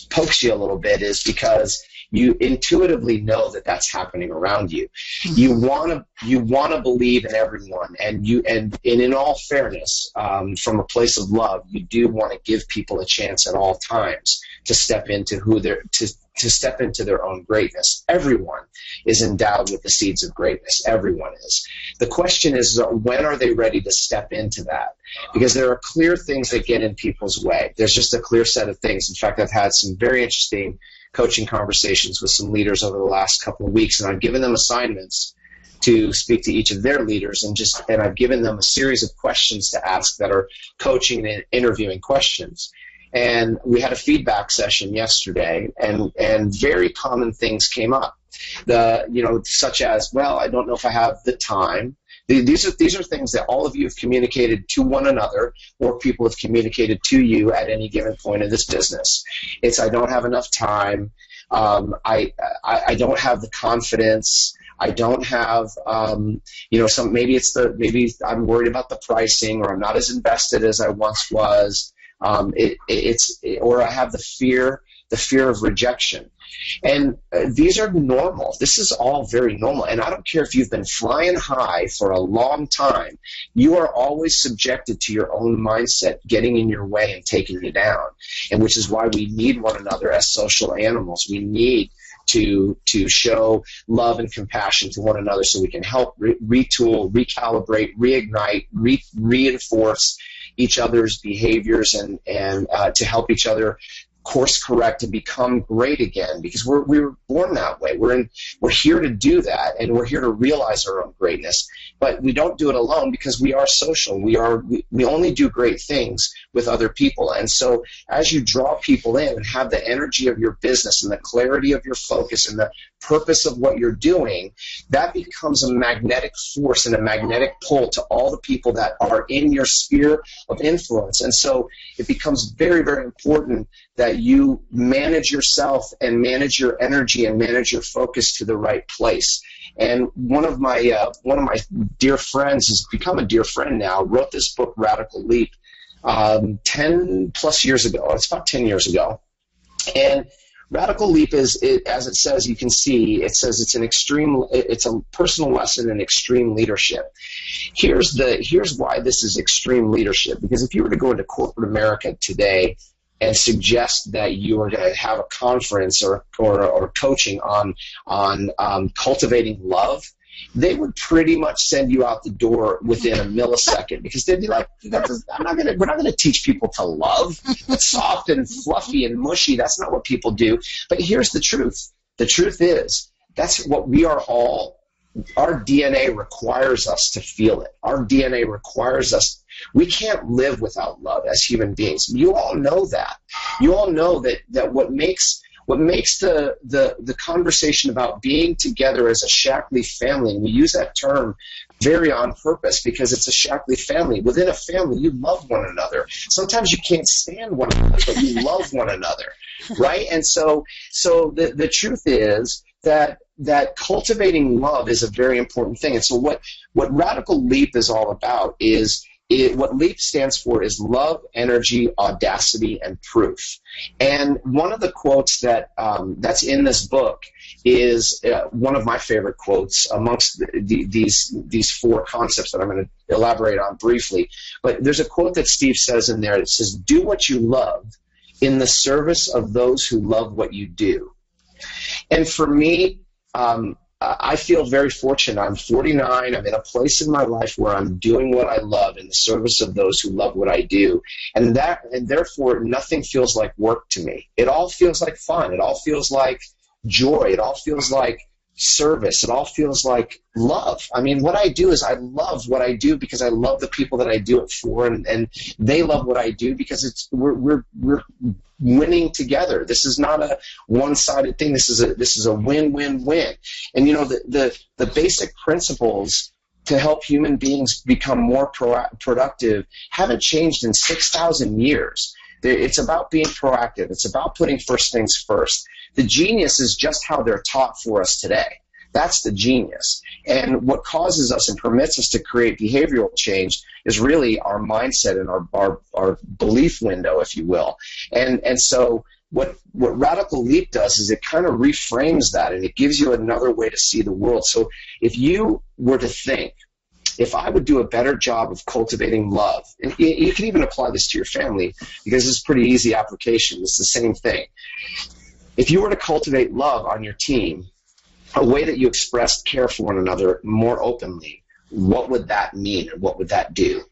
pokes you a little bit, is because you intuitively know that that's happening around you. You want to believe in everyone, and in all fairness, from a place of love, you do want to give people a chance at all times to step into to step into their own greatness. Everyone is endowed with the seeds of greatness. Everyone is. The question is, when are they ready to step into that? Because there are clear things that get in people's way. There's just a clear set of things. In fact, I've had some very interesting coaching conversations with some leaders over the last couple of weeks, and I've given them assignments to speak to each of their leaders, and I've given them a series of questions to ask that are coaching and interviewing questions. And we had a feedback session yesterday, and very common things came up. Such as, well, I don't know if I have the time. These are things that all of you have communicated to one another, or people have communicated to you at any given point in this business. It's, I don't have enough time. I don't have the confidence. I don't have, maybe I'm worried about the pricing, or I'm not as invested as I once was. Or I have the fear of rejection. And these are normal. This is all very normal. And I don't care if you've been flying high for a long time, you are always subjected to your own mindset getting in your way and taking you down. And which is why we need one another as social animals. We need to show love and compassion to one another so we can help retool, recalibrate, reignite, reinforce each other's behaviors and to help each other course correct and become great again, because we were born that way. We're here to do that, and we're here to realize our own greatness. But we don't do it alone, because we are social. We only do great things with other people. And so as you draw people in and have the energy of your business and the clarity of your focus and the purpose of what you're doing, that becomes a magnetic force and a magnetic pull to all the people that are in your sphere of influence. And so it becomes very, very important that you manage yourself and manage your energy and manage your focus to the right place. And one of my dear friends, has become a dear friend now, wrote this book, Radical Leap, 10 plus years ago. It's about 10 years ago. And Radical Leap as it says, you can see, it says it's a personal lesson in extreme leadership. Here's why this is extreme leadership, because if you were to go into corporate America today and suggest that you are going to have a conference or coaching on cultivating love, they would pretty much send you out the door within a millisecond, because they'd be like, we're not going to teach people to love. It's soft and fluffy and mushy. That's not what people do. But here's the truth. The truth is, that's what we are all. Our DNA requires us to feel it. Our DNA requires us. We can't live without love as human beings. You all know that. You all know that what makes what makes the conversation about being together as a Shaklee family, and we use that term very on purpose because it's a Shaklee family. Within a family, you love one another. Sometimes you can't stand one another, but you love one another, right? And so the truth is that cultivating love is a very important thing. And so what Radical Leap is all about is what LEAP stands for is love, energy, audacity, and proof. And one of the quotes that's in this book is one of my favorite quotes amongst these four concepts that I'm going to elaborate on briefly. But there's a quote that Steve says in there that says, "Do what you love in the service of those who love what you do." And for me, I feel very fortunate. I'm 49. I'm in a place in my life where I'm doing what I love in the service of those who love what I do. And therefore, nothing feels like work to me. It all feels like fun. It all feels like joy. It all feels like service. It all feels like love. I mean, what I do is I love what I do because I love the people that I do it for, and they love what I do because we're winning together. This is not a one-sided thing. This is a win-win-win. And you know, the basic principles to help human beings become more productive haven't changed in 6,000 years. It's about being proactive. It's about putting first things first. The genius is just how they're taught for us today. That's the genius. And what causes us and permits us to create behavioral change is really our mindset and our belief window, if you will. And so what Radical Leap does is it kind of reframes that, and it gives you another way to see the world. So if you were to think, if I would do a better job of cultivating love, and you can even apply this to your family because it's a pretty easy application. It's the same thing. If you were to cultivate love on your team, a way that you expressed care for one another more openly, what would that mean and what would that do?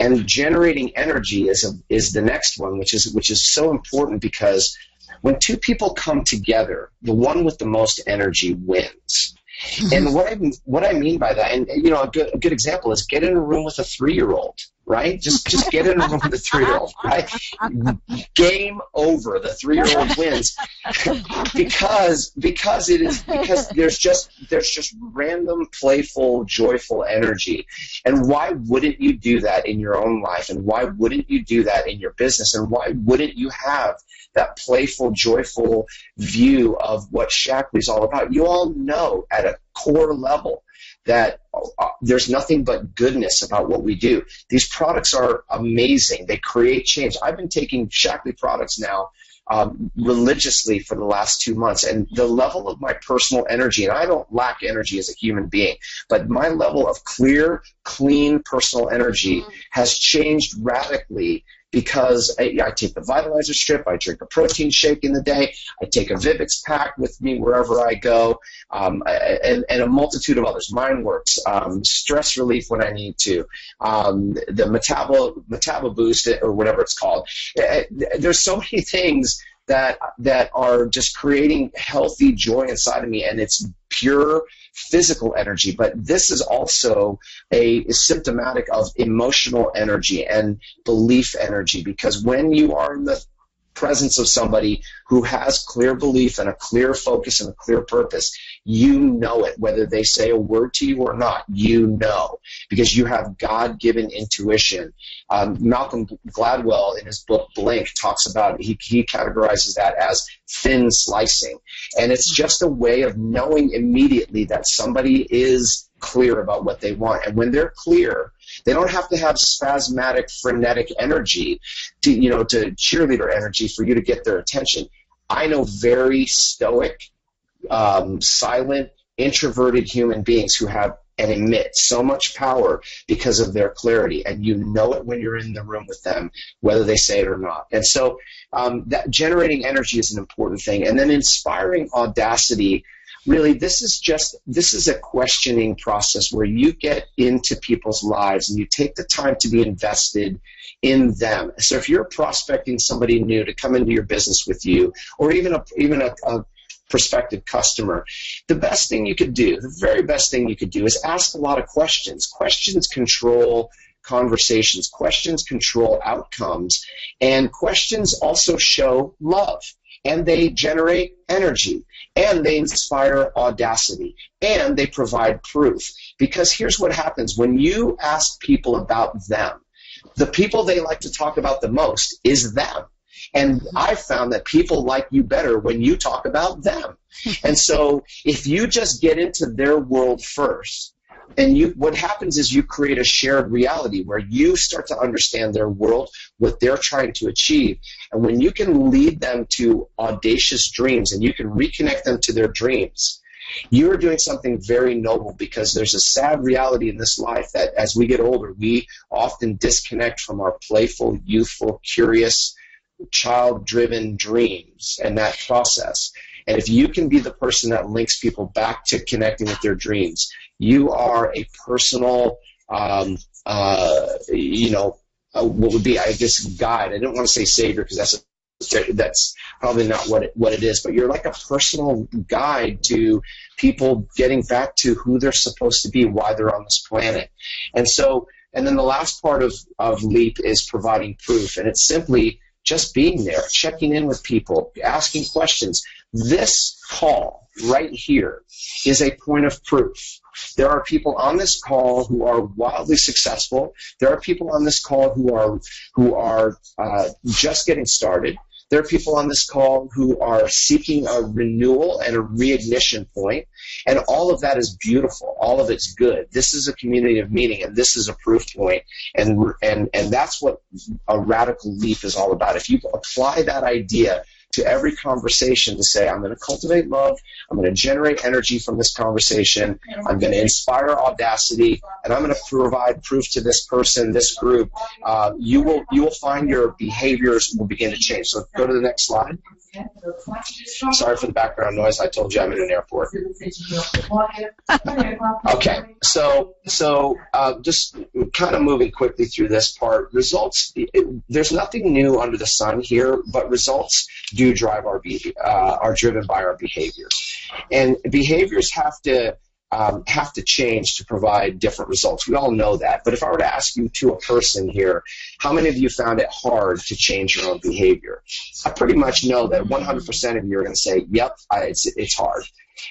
And generating energy is the next one, which is so important because when two people come together, the one with the most energy wins. And what I mean by that, and you know, a good example is get in a room with a 3-year-old, right? Just get in a room with a 3-year-old, right? Game over. The 3-year-old wins because there's just random, playful, joyful energy. And why wouldn't you do that in your own life? And why wouldn't you do that in your business? And why wouldn't you have that playful, joyful view of what Shaklee's all about? You all know at a core level that there's nothing but goodness about what we do. These products are amazing. They create change. I've been taking Shaklee products now religiously for the last 2 months, and the level of my personal energy, and I don't lack energy as a human being, but my level of clear, clean personal energy has changed radically because I take the Vitalizer strip, I drink a protein shake in the day, I take a Vivix pack with me wherever I go, and a multitude of others. Mind Works, stress relief when I need to, the Metabo Boost, or whatever it's called. There's so many things that are just creating healthy joy inside of me, and it's pure physical energy, but this is also a symptomatic of emotional energy and belief energy, because when you are in the presence of somebody who has clear belief and a clear focus and a clear purpose, you know it, whether they say a word to you or not, you know, because you have God-given intuition. Malcolm Gladwell in his book Blink talks about, he categorizes that as thin slicing, and it's just a way of knowing immediately that somebody is clear about what they want. And when they're clear, they don't have to have spasmodic, frenetic energy to cheerleader energy for you to get their attention. I know very stoic, silent, introverted human beings who have and emit so much power because of their clarity, and you know it when you're in the room with them, whether they say it or not. And so that generating energy is an important thing. And then inspiring audacity, really, this is a questioning process where you get into people's lives and you take the time to be invested in them. So if you're prospecting somebody new to come into your business with you, or even a prospective customer, the best thing you could do, the very best thing you could do, is ask a lot of questions. Questions control conversations. Questions control outcomes. And questions also show love. and they generate energy, and they inspire audacity, and they provide proof. Because here's what happens when you ask people about them. The people they like to talk about the most is them. And I've found that people like you better when you talk about them. And so if you just get into their world first, and what happens is you create a shared reality where you start to understand their world, what they're trying to achieve. And when you can lead them to audacious dreams and you can reconnect them to their dreams, you're doing something very noble, because there's a sad reality in this life that as we get older, we often disconnect from our playful, youthful, curious, child-driven dreams and that process. And if you can be the person that links people back to connecting with their dreams, you are a personal, what would be, I guess, guide. I didn't want to say savior because that's probably not what it is, but you're like a personal guide to people getting back to who they're supposed to be, why they're on this planet. And then the last part of LEAP is providing proof, and it's simply just being there, checking in with people, asking questions. This call right here is a point of proof. There are people on this call who are wildly successful. There are people on this call who are just getting started. There are people on this call who are seeking a renewal and a reignition point, and all of that is beautiful. All of it's good. This is a community of meaning, and this is a proof point, and that's what a radical leap is all about. If you apply that idea to every conversation to say, I'm going to cultivate love, I'm going to generate energy from this conversation, I'm going to inspire audacity, and I'm going to provide proof to this person, this group, you will find your behaviors will begin to change. So go to the next slide. Sorry for the background noise. I told you I'm in an airport. Okay, so just kind of moving quickly through this part. Results, there's nothing new under the sun here, but results do drive are driven by our behaviors. And behaviors have to change to provide different results. We all know that. But if I were to ask you to a person here, how many of you found it hard to change your own behavior? I pretty much know that 100% of you are going to say, yep, it's hard.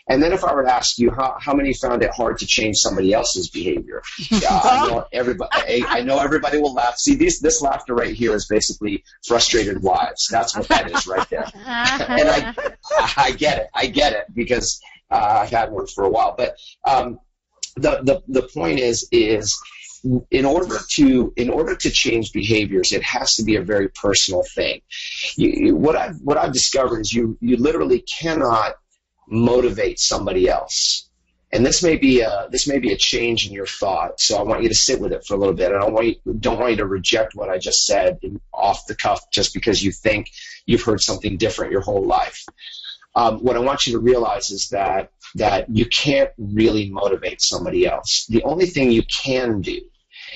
And then if I were to ask you how many found it hard to change somebody else's behavior, I know everybody will laugh. See, this laughter right here is basically frustrated wives. That's what that is right there. And I get it because I've had one for a while. But the point is in order to change behaviors, it has to be a very personal thing. What I've discovered is you literally cannot motivate somebody else. And this may be a change in your thought. So I want you to sit with it for a little bit. And I don't want you to reject what I just said off the cuff just because you think you've heard something different your whole life. What I want you to realize is that you can't really motivate somebody else. The only thing you can do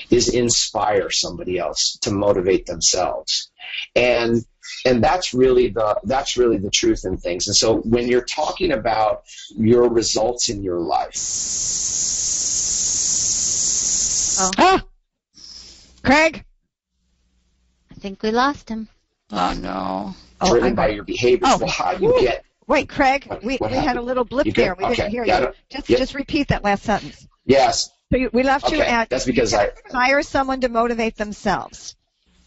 is inspire somebody else to motivate themselves. And that's really the truth in things. And so when you're talking about your results in your life. Craig? I think we lost him. Oh, no. Driven by your behaviors. Well, how do you get... Wait, Craig, we had a little blip there. We didn't hear you. Just repeat that last sentence. Yes. So we left you at that's because inspire someone to motivate themselves.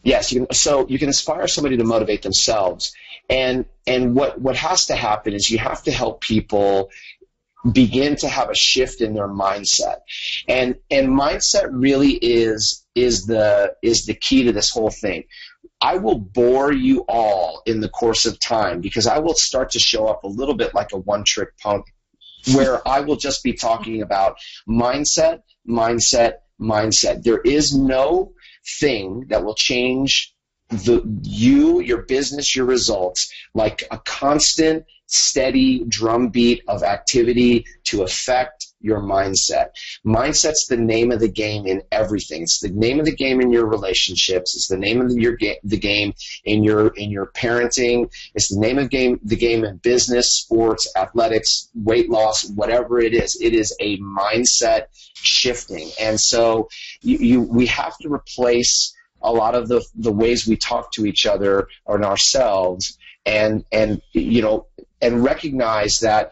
Yes, you can inspire somebody to motivate themselves, and what has to happen is you have to help people begin to have a shift in their mindset, and mindset really is the key to this whole thing. I will bore you all in the course of time because I will start to show up a little bit like a one-trick pony, where I will just be talking about mindset. There is no thing that will change your business, your results, like a constant, steady drumbeat of activity to affect your mindset. Mindset's the name of the game in everything. It's the name of the game in your relationships. It's the name of the game in your parenting. It's the name of the game in business, sports, athletics, weight loss, whatever it is. It is a mindset shifting. And so we have to replace a lot of the ways we talk to each other or ourselves and recognize that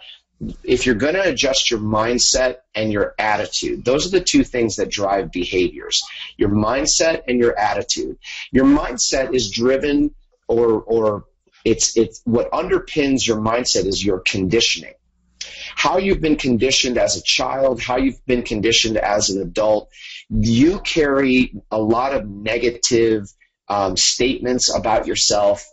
if you're going to adjust your mindset and your attitude, those are the two things that drive behaviors. Your mindset and your attitude. Your mindset is driven, or it's what underpins your mindset is your conditioning. How you've been conditioned as a child, how you've been conditioned as an adult. You carry a lot of negative statements about yourself.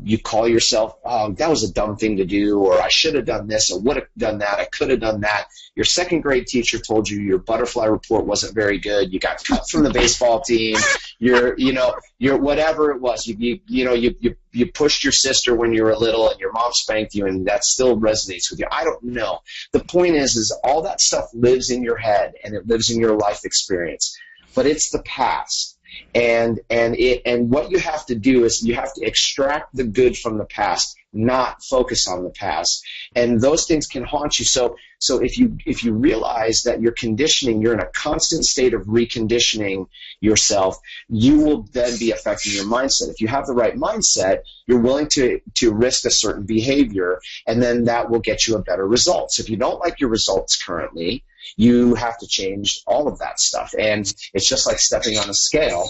You call yourself, that was a dumb thing to do, or I should have done this, or would have done that, I could have done that. Your second grade teacher told you your butterfly report wasn't very good. You got cut from the baseball team. You're whatever it was. You pushed your sister when you were little, and your mom spanked you, and that still resonates with you. I don't know. The point is all that stuff lives in your head, and it lives in your life experience. But it's the past. And what you have to do is you have to extract the good from the past, not focus on the past. And those things can haunt you. So if you realize that you're conditioning, you're in a constant state of reconditioning yourself, you will then be affecting your mindset. If you have the right mindset, you're willing to risk a certain behavior, and then that will get you a better result. So if you don't like your results currently, you have to change all of that stuff. And it's just like stepping on a scale,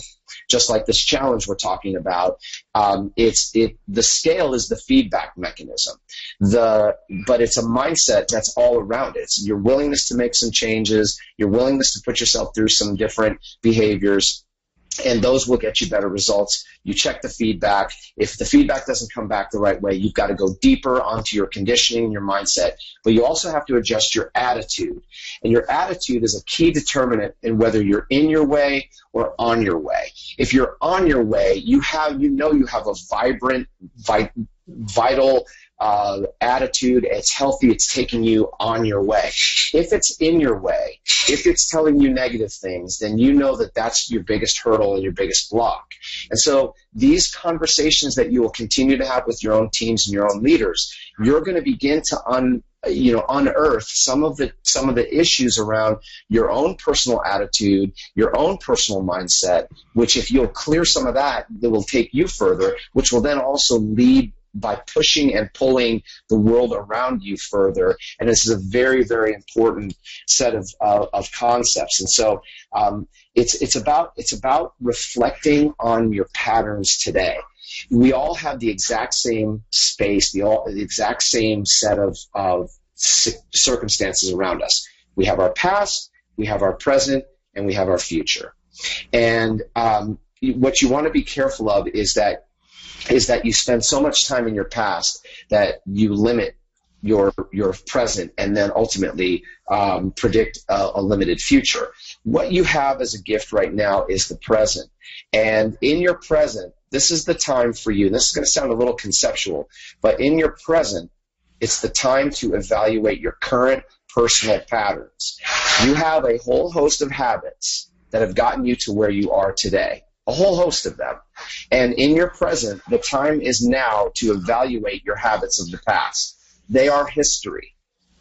just like this challenge we're talking about. The scale is the feedback mechanism. But it's a mindset that's all around it. It's your willingness to make some changes, your willingness to put yourself through some different behaviors, and those will get you better results. You check the feedback. If the feedback doesn't come back the right way, you've got to go deeper onto your conditioning and your mindset. But you also have to adjust your attitude. And your attitude is a key determinant in whether you're in your way or on your way. If you're on your way, you have a vibrant, vital attitude. It's healthy. It's taking you on your way. If it's in your way, if it's telling you negative things, then you know that that's your biggest hurdle and your biggest block. And so these conversations that you will continue to have with your own teams and your own leaders, you're going to begin to unearth some of the issues around your own personal attitude, your own personal mindset, which if you'll clear some of that will take you further, which will then also lead by pushing and pulling the world around you further. And this is a very, very important set of concepts. And so it's about reflecting on your patterns today. We all have the exact same space, the exact same set of circumstances around us. We have our past, we have our present, and we have our future. And what you want to be careful of is that you spend so much time in your past that you limit your present and then ultimately predict a limited future. What you have as a gift right now is the present. And in your present, this is the time for you. And this is going to sound a little conceptual, but in your present, it's the time to evaluate your current personal patterns. You have a whole host of habits that have gotten you to where you are today. A whole host of them. And in your present, the time is now to evaluate your habits of the past. They are history,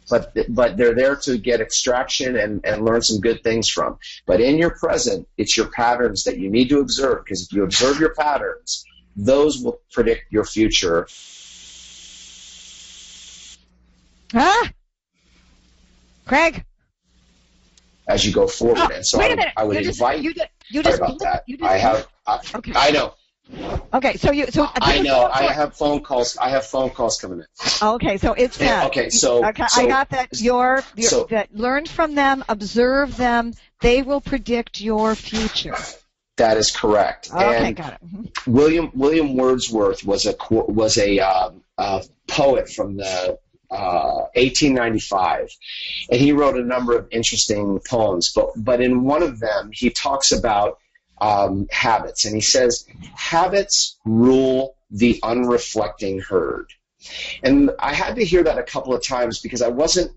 but they're there to get extraction and learn some good things from. But in your present, it's your patterns that you need to observe, because if you observe your patterns, those will predict your future. Craig? As you go forward. And so I would invite you. Sorry about that. Okay. I know. Okay, I know. I have phone calls coming in. Okay, so it's that. Okay, so I got that. That learn from them, observe them. They will predict your future. That is correct. Okay, and got it. William Wordsworth was a poet from the 1895, and he wrote a number of interesting poems. But in one of them, he talks about habits, and he says, habits rule the unreflecting herd. And I had to hear that a couple of times because I wasn't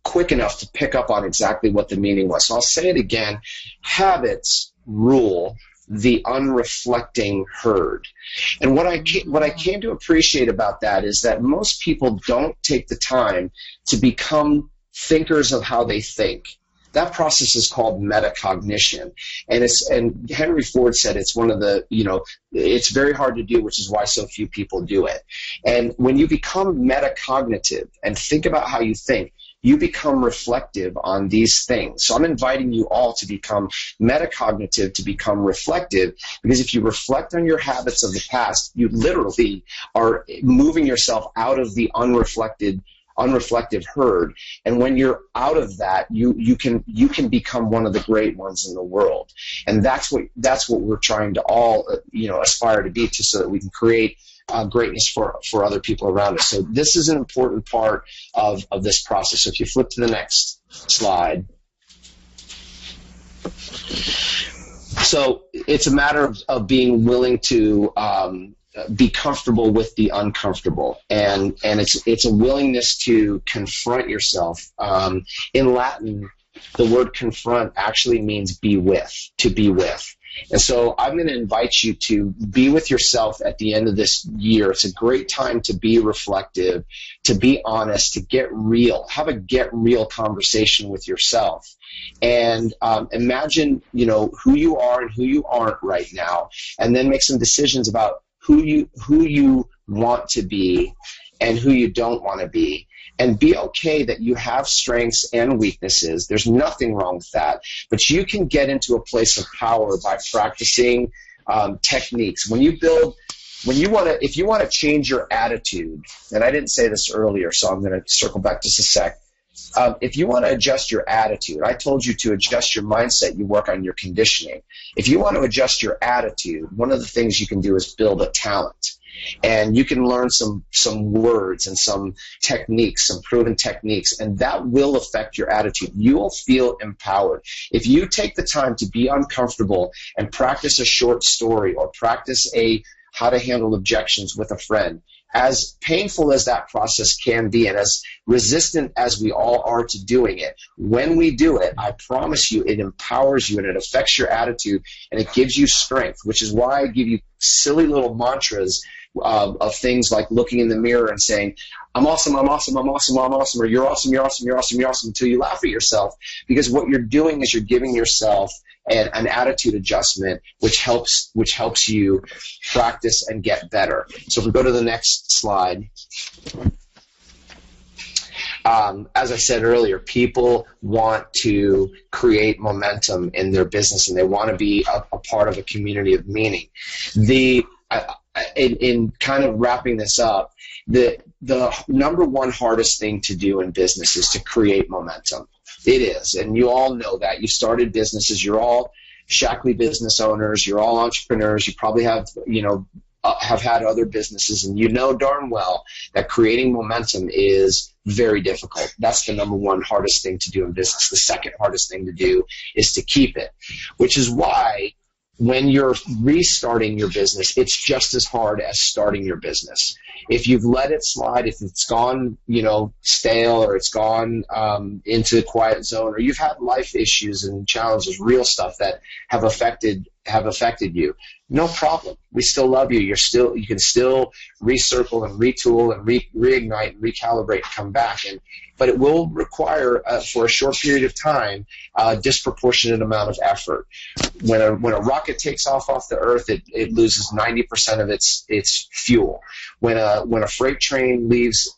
quick enough to pick up on exactly what the meaning was. So I'll say it again. Habits rule the unreflecting herd. And what I came to appreciate about that is that most people don't take the time to become thinkers of how they think. that process is called metacognition. And Henry Ford said it's one of the, it's very hard to do, which is why so few people do it. And when you become metacognitive and think about how you think, you become reflective on these things. So I'm inviting you all to become metacognitive, to become reflective, because if you reflect on your habits of the past, you literally are moving yourself out of the unreflective herd. And when you're out of that, you can become one of the great ones in the world. And that's what we're trying to all aspire to be, so that we can create greatness for other people around us. So this is an important part of this process. So if you flip to the next slide. So it's a matter of being willing to be comfortable with the uncomfortable, and it's a willingness to confront yourself. In Latin, the word confront actually means be with, to be with. And so I'm going to invite you to be with yourself at the end of this year. It's a great time to be reflective, to be honest, to get real, have a get real conversation with yourself. And imagine, who you are and who you aren't right now, and then make some decisions about who you want to be and who you don't want to be. And be okay that you have strengths and weaknesses. There's nothing wrong with that. But you can get into a place of power by practicing techniques. If you want to change your attitude, and I didn't say this earlier, so I'm going to circle back just a sec. If you want to adjust your attitude, I told you to adjust your mindset, you work on your conditioning. If you want to adjust your attitude, one of the things you can do is build a talent. And you can learn some words and some techniques, some proven techniques, and that will affect your attitude. You will feel empowered. If you take the time to be uncomfortable and practice a short story or practice how to handle objections with a friend, as painful as that process can be and as resistant as we all are to doing it, when we do it, I promise you it empowers you and it affects your attitude and it gives you strength, which is why I give you silly little mantras of things like looking in the mirror and saying, I'm awesome, I'm awesome, I'm awesome, I'm awesome, or you're awesome, you're awesome, you're awesome, you're awesome, until you laugh at yourself. Because what you're doing is you're giving yourself an attitude adjustment, which helps you practice and get better. So if we go to the next slide. As I said earlier, people want to create momentum in their business and they want to be a part of a community of meaning. In kind of wrapping this up, the number one hardest thing to do in business is to create momentum. It is, and you all know that. You started businesses. You're all Shaklee business owners. You're all entrepreneurs. You probably have had other businesses, and you know darn well that creating momentum is very difficult. That's the number one hardest thing to do in business. The second hardest thing to do is to keep it, which is why when you're restarting your business, it's just as hard as starting your business. If you've let it slide, if it's gone, stale, or it's gone into the quiet zone, or you've had life issues and challenges, real stuff that have affected you, no problem. We still love you. You can still recircle and retool and reignite and recalibrate and come back. But it will require, for a short period of time, a disproportionate amount of effort. When a rocket takes off the Earth, it loses 90% of its fuel. When a freight train leaves,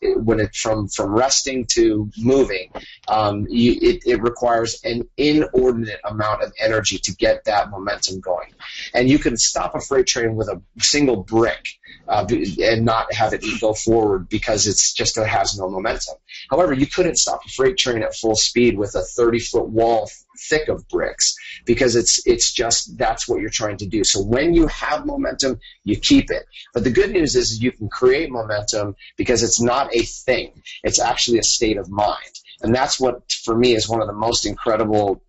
from resting to moving, it requires an inordinate amount of energy to get that momentum going. And you can stop a freight train with a single brick and not have it go forward because it has no momentum. However, you couldn't stop a freight train at full speed with a 30-foot wall thick of bricks, because it's just, that's what you're trying to do. So when you have momentum, you keep it. But the good news is you can create momentum because it's not a thing. It's actually a state of mind. And that's what, for me, is one of the most incredible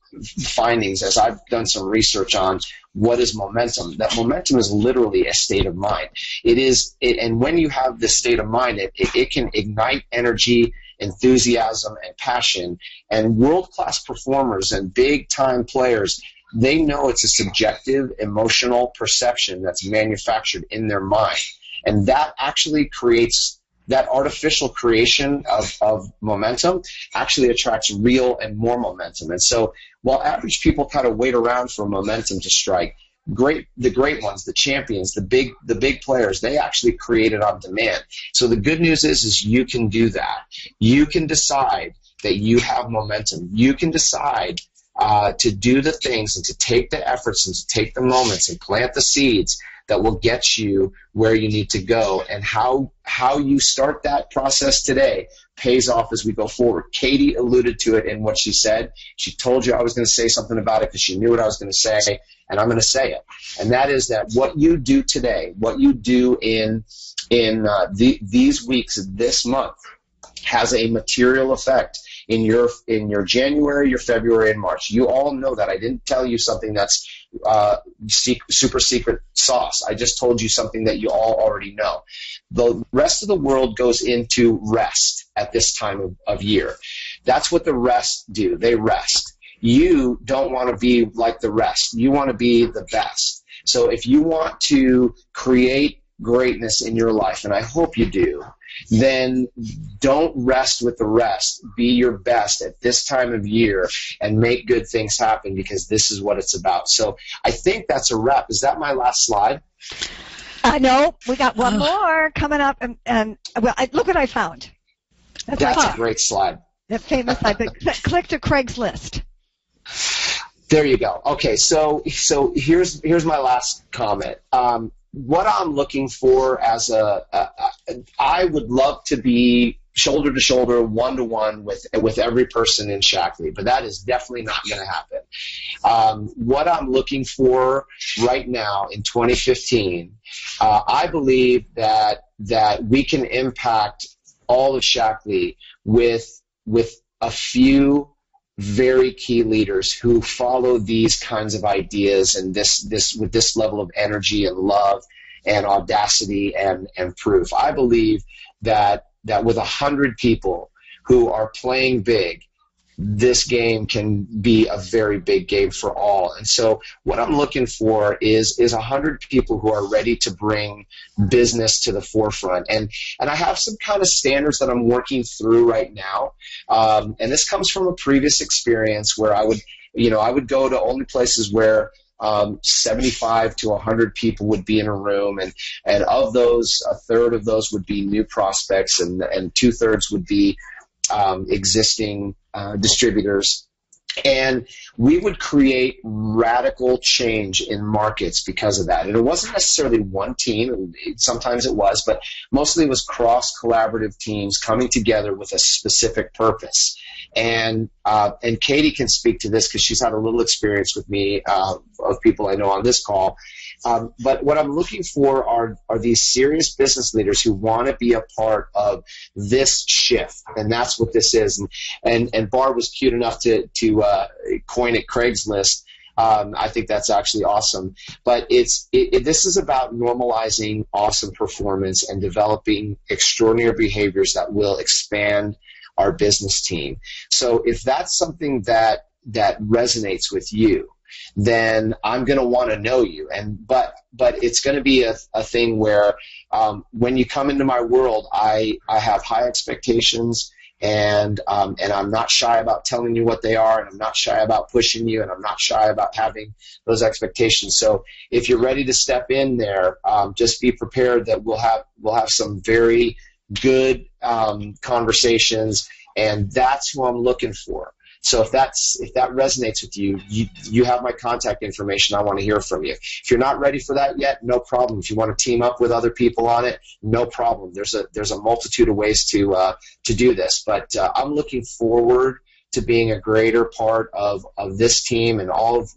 findings as I've done some research on what is momentum. That momentum is literally a state of mind. And when you have this state of mind, it can ignite energy, enthusiasm, and passion. And world-class performers and big-time players, they know it's a subjective, emotional perception that's manufactured in their mind. And that actually creates that artificial creation of momentum actually attracts real and more momentum. And so while average people kind of wait around for momentum to strike, the great ones, the champions, the big players, they actually create it on demand. So the good news is you can do that. You can decide that you have momentum. You can decide to do the things and to take the efforts and to take the moments and plant the seeds that will get you where you need to go. And how you start that process today pays off as we go forward. Katie alluded to it in what she said. She told you I was going to say something about it because she knew what I was going to say, and I'm going to say it. And that is that what you do today, what you do in these weeks, this month, has a material effect in your January, your February, and March. You all know that. I didn't tell you something that's super secret sauce. I just told you something that you all already know. The rest of the world goes into rest at this time of year. That's what the rest do. They rest. You don't want to be like the rest. You want to be the best. So if you want to create greatness in your life, and I hope you do, then don't rest with the rest. Be your best at this time of year and make good things happen, because this is what it's about. So I think that's a wrap. Is that my last slide? No, we got one more coming up, and look what I found. That's a great slide. That famous slide. Click to Craigslist. There you go. Okay, so here's my last comment. What I'm looking for as I would love to be shoulder to shoulder, one to one with every person in Shaklee, but that is definitely not going to happen. What I'm looking for right now in 2015, I believe that we can impact all of Shaklee with a few very key leaders who follow these kinds of ideas and with this level of energy and love and audacity and proof. I believe that with 100 people who are playing big, this game can be a very big game for all. And so what I'm looking for is 100 people who are ready to bring business to the forefront. And I have some kind of standards that I'm working through right now. And this comes from a previous experience where I would go to only places where 75 to 100 people would be in a room, and of those, a third of those would be new prospects, and 2/3 would be existing distributors. And we would create radical change in markets because of that. And it wasn't necessarily one team. Sometimes it was, but mostly it was cross-collaborative teams coming together with a specific purpose. And Katie can speak to this because she's had a little experience with me of people I know on this call. But what I'm looking for are these serious business leaders who want to be a part of this shift, and that's what this is. And Barb was cute enough to coin it Craigslist. I think that's actually awesome. But this is about normalizing awesome performance and developing extraordinary behaviors that will expand our business team. So if that's something that resonates with you, then I'm going to want to know you. But it's going to be a thing where when you come into my world, I have high expectations, and I'm not shy about telling you what they are, and I'm not shy about pushing you, and I'm not shy about having those expectations. So if you're ready to step in there, just be prepared that we'll have some very good conversations, and that's who I'm looking for. So if that resonates with you, you have my contact information. I want to hear from you. If you're not ready for that yet, no problem. If you want to team up with other people on it, no problem. There's a multitude of ways to do this. But I'm looking forward to being a greater part of this team and all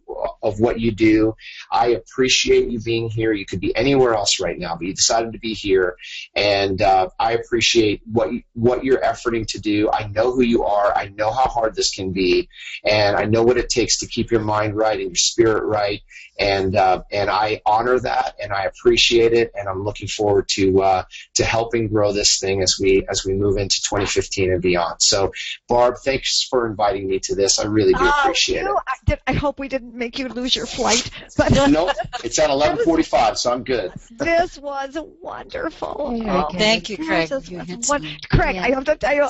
of what you do. I appreciate you being here. You could be anywhere else right now, but you decided to be here, and I appreciate what you're efforting to do. I know who you are. I know how hard this can be, and I know what it takes to keep your mind right and your spirit right, and I honor that, and I appreciate it, and I'm looking forward to helping grow this thing as we move into 2015 and beyond. So, Barb, thanks for inviting me to this. I really do appreciate it. I hope we didn't make you lose your flight. But no, it's at 11:45, so I'm good. This was wonderful. Thank you, Craig. Craig, I have to tell you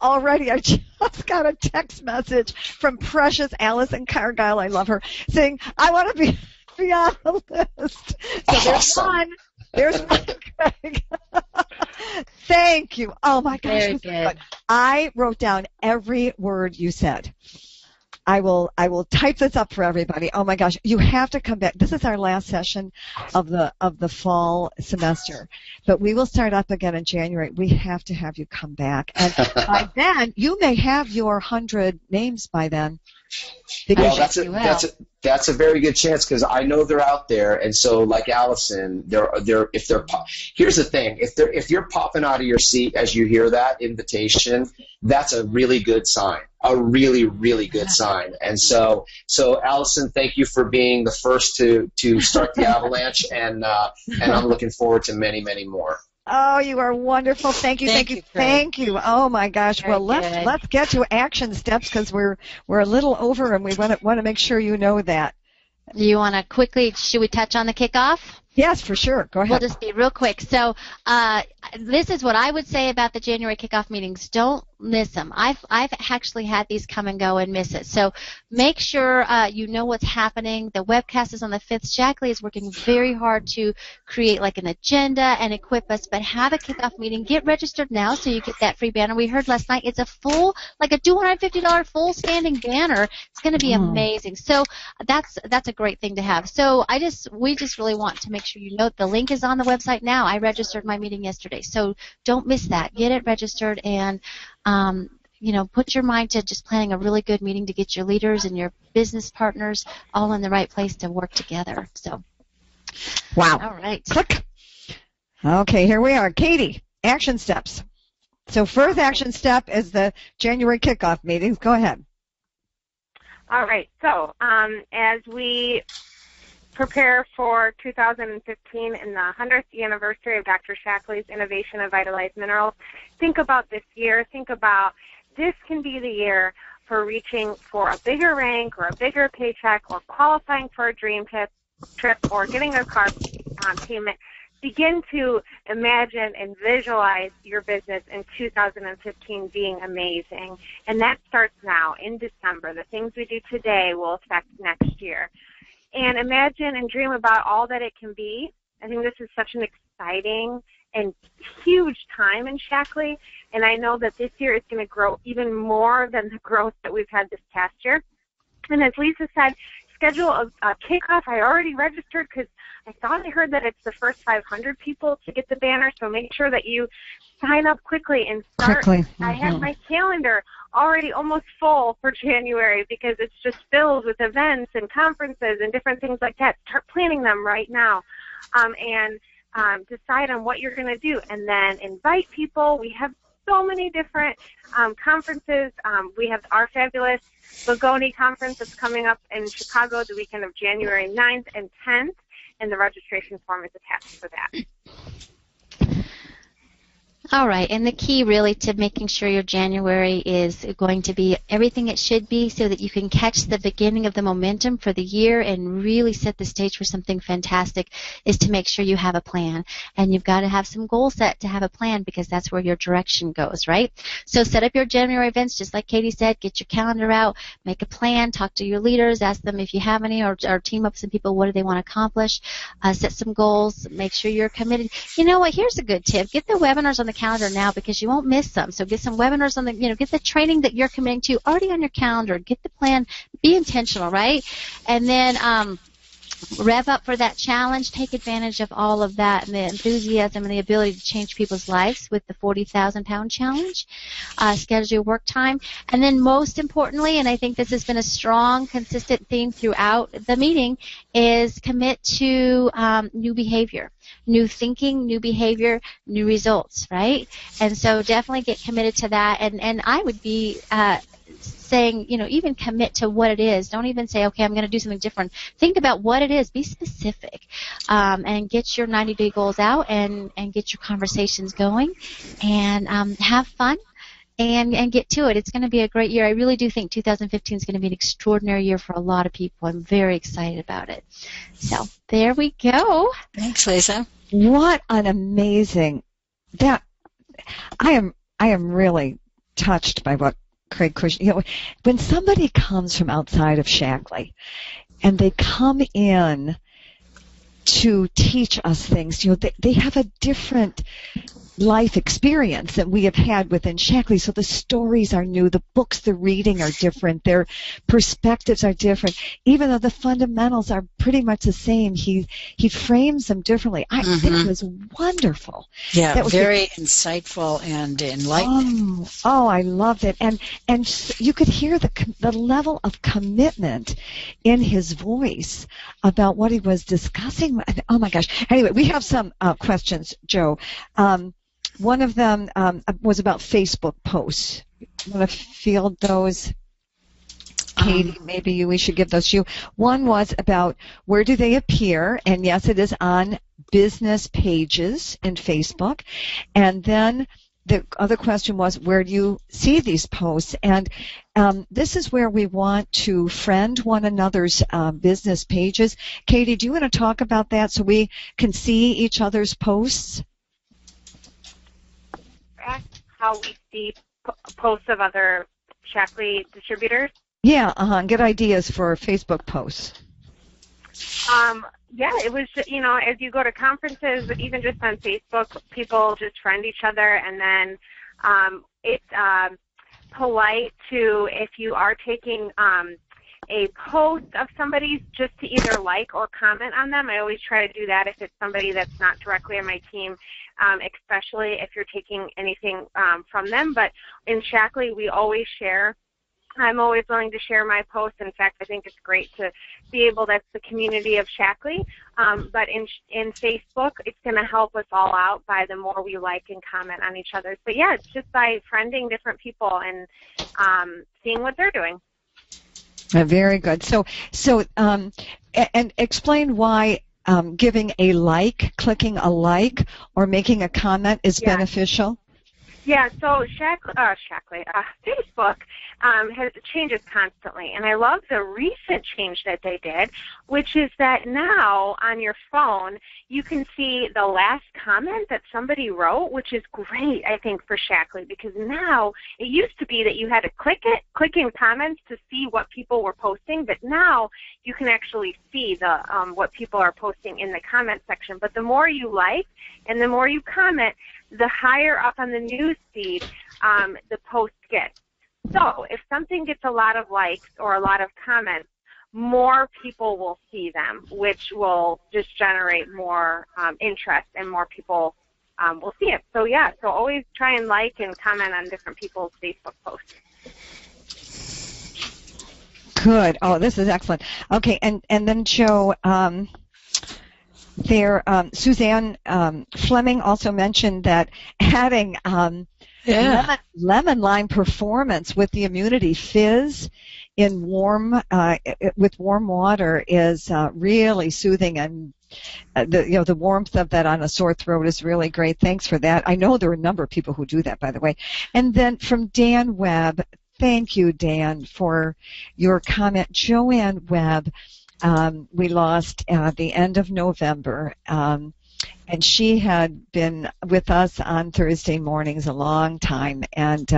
already, I just got a text message from precious Allison Cargyle, I love her, saying, I want to be on the list. So awesome. There's one, Craig. Thank you. Oh, my gosh. Very good. I wrote down every word you said. I will type this up for everybody. Oh my gosh, you have to come back. This is our last session of the fall semester, but we will start up again in January. We have to have you come back, and by then you may have your 100 names by then. Well, that's a very good chance because I know they're out there, and so like Allison, here's the thing: if you're popping out of your seat as you hear that invitation, that's a really good sign, a really, really good sign. And so Allison, thank you for being the first to start the avalanche, and I'm looking forward to many, many more. Oh, you are wonderful. Thank you. Thank you. Oh my gosh. Well, let's get to action steps because we're a little over and we want to make sure you know that. You want to quickly, should we touch on the kickoff? Yes, for sure. Go ahead. We'll just be real quick. So this is what I would say about the January kickoff meetings. Don't miss them. I've actually had these come and go and miss it. So make sure you know what's happening. The webcast is on the 5th. Jacqueline is working very hard to create like an agenda and equip us, but have a kickoff meeting. Get registered now so you get that free banner. We heard last night it's a full, like a $250 full standing banner. It's going to be amazing. So that's a great thing to have. So we just really want to make sure you know the link is on the website now. I registered my meeting yesterday, so don't miss that. Get it registered and put your mind to just planning a really good meeting to get your leaders and your business partners all in the right place to work together. So, wow. All right. Click. Okay, here we are. Katie, action steps. So first action step is the January kickoff meetings. Go ahead. All right. So as we prepare for 2015 and the 100th anniversary of Dr. Shackley's innovation of Vitalized Minerals, think about this year. Think about this can be the year for reaching for a bigger rank or a bigger paycheck or qualifying for a dream trip or getting a car payment. Begin to imagine and visualize your business in 2015 being amazing. And that starts now in December. The things we do today will affect next year. And imagine and dream about all that it can be. I think this is such an exciting and huge time in Shackley, and I know that this year is going to grow even more than the growth that we've had this past year. And as Lisa said, schedule a kickoff. I already registered because I thought I heard that it's the first 500 people to get the banner, so make sure that you sign up quickly and start. I have my calendar already almost full for January because it's just filled with events and conferences and different things like that. Start planning them right now and decide on what you're going to do, and then invite people. We have so many different conferences. We have our fabulous Lagoni conference that's coming up in Chicago the weekend of January 9th and 10th, and the registration form is attached for that. All right, and the key really to making sure your January is going to be everything it should be so that you can catch the beginning of the momentum for the year and really set the stage for something fantastic is to make sure you have a plan. And you've got to have some goals set to have a plan because that's where your direction goes, right? So set up your January events just like Katie said. Get your calendar out, make a plan, talk to your leaders, ask them if you have any or team up some people, what do they want to accomplish, set some goals, make sure you're committed. You know what, here's a good tip. Get the webinars on the calendar now because you won't miss them. So get some webinars on the, get the training that you're committing to already on your calendar. Get the plan. Be intentional, right? And then rev up for that challenge. Take advantage of all of that and the enthusiasm and the ability to change people's lives with the 40,000-pound challenge. Schedule your work time. And then most importantly, and I think this has been a strong, consistent theme throughout the meeting, is commit to new behavior. New thinking, new behavior, new results, right? And so definitely get committed to that. And I would be saying, even commit to what it is. Don't even say, okay, I'm going to do something different. Think about what it is. Be specific and get your 90-day goals out and get your conversations going and have fun. and get to it. It's going to be a great year. I really do think 2015 is going to be an extraordinary year for a lot of people. I'm very excited about it. So there we go. Thanks, Lisa. What an amazing that I am really touched by what Craig Cushing, when somebody comes from outside of Shaklee and they come in to teach us things, they have a different life experience that we have had within Shaklee. So the stories are new, the books they're reading are different, their perspectives are different. Even though the fundamentals are pretty much the same, he frames them differently. I think it was wonderful. Yeah, that was very insightful and enlightening. Oh, I loved it. And you could hear the level of commitment in his voice about what he was discussing. Oh my gosh. Anyway, we have some questions, Joe. One of them was about Facebook posts. You want to field those? Katie, maybe we should give those to you. One was about where do they appear, and yes, it is on business pages in Facebook. And then the other question was, where do you see these posts? And this is where we want to friend one another's business pages. Katie, do you want to talk about that so we can see each other's posts? How we see posts of other Shaklee distributors? Yeah, get ideas for Facebook posts. Yeah, it was, as you go to conferences, even just on Facebook, people just friend each other, and then it's polite to, if you are taking a post of somebody's, just to either like or comment on them. I always try to do that if it's somebody that's not directly on my team, especially if you're taking anything from them. But in Shaklee, we always share. I'm always willing to share my posts. In fact, I think it's great to be able, that's the community of Shaklee. But in Facebook, it's going to help us all out by the more we like and comment on each other. But yeah, it's just by friending different people and seeing what they're doing. Very good. So, and explain why giving a like, clicking a like, or making a comment is beneficial. Yeah, so Facebook changes constantly, and I love the recent change that they did, which is that now on your phone you can see the last comment that somebody wrote, which is great, I think, for Shaklee, because now it used to be that you had to click in comments to see what people were posting, but now you can actually see the what people are posting in the comment section. But the more you like and the more you comment, the higher up on the news feed the post gets. So if something gets a lot of likes or a lot of comments, more people will see them, which will just generate more interest, and more people will see it. So yeah, so always try and like and comment on different people's Facebook posts. Good. Oh, this is excellent. Okay, and then Joe, Suzanne Fleming also mentioned that adding lemon lime performance with the immunity fizz in with warm water is really soothing, and the warmth of that on a sore throat is really great. Thanks for that. I know there are a number of people who do that, by the way. And then from Dan Webb, thank you, Dan, for your comment. Joanne Webb, we lost at the end of November, and she had been with us on Thursday mornings a long time, and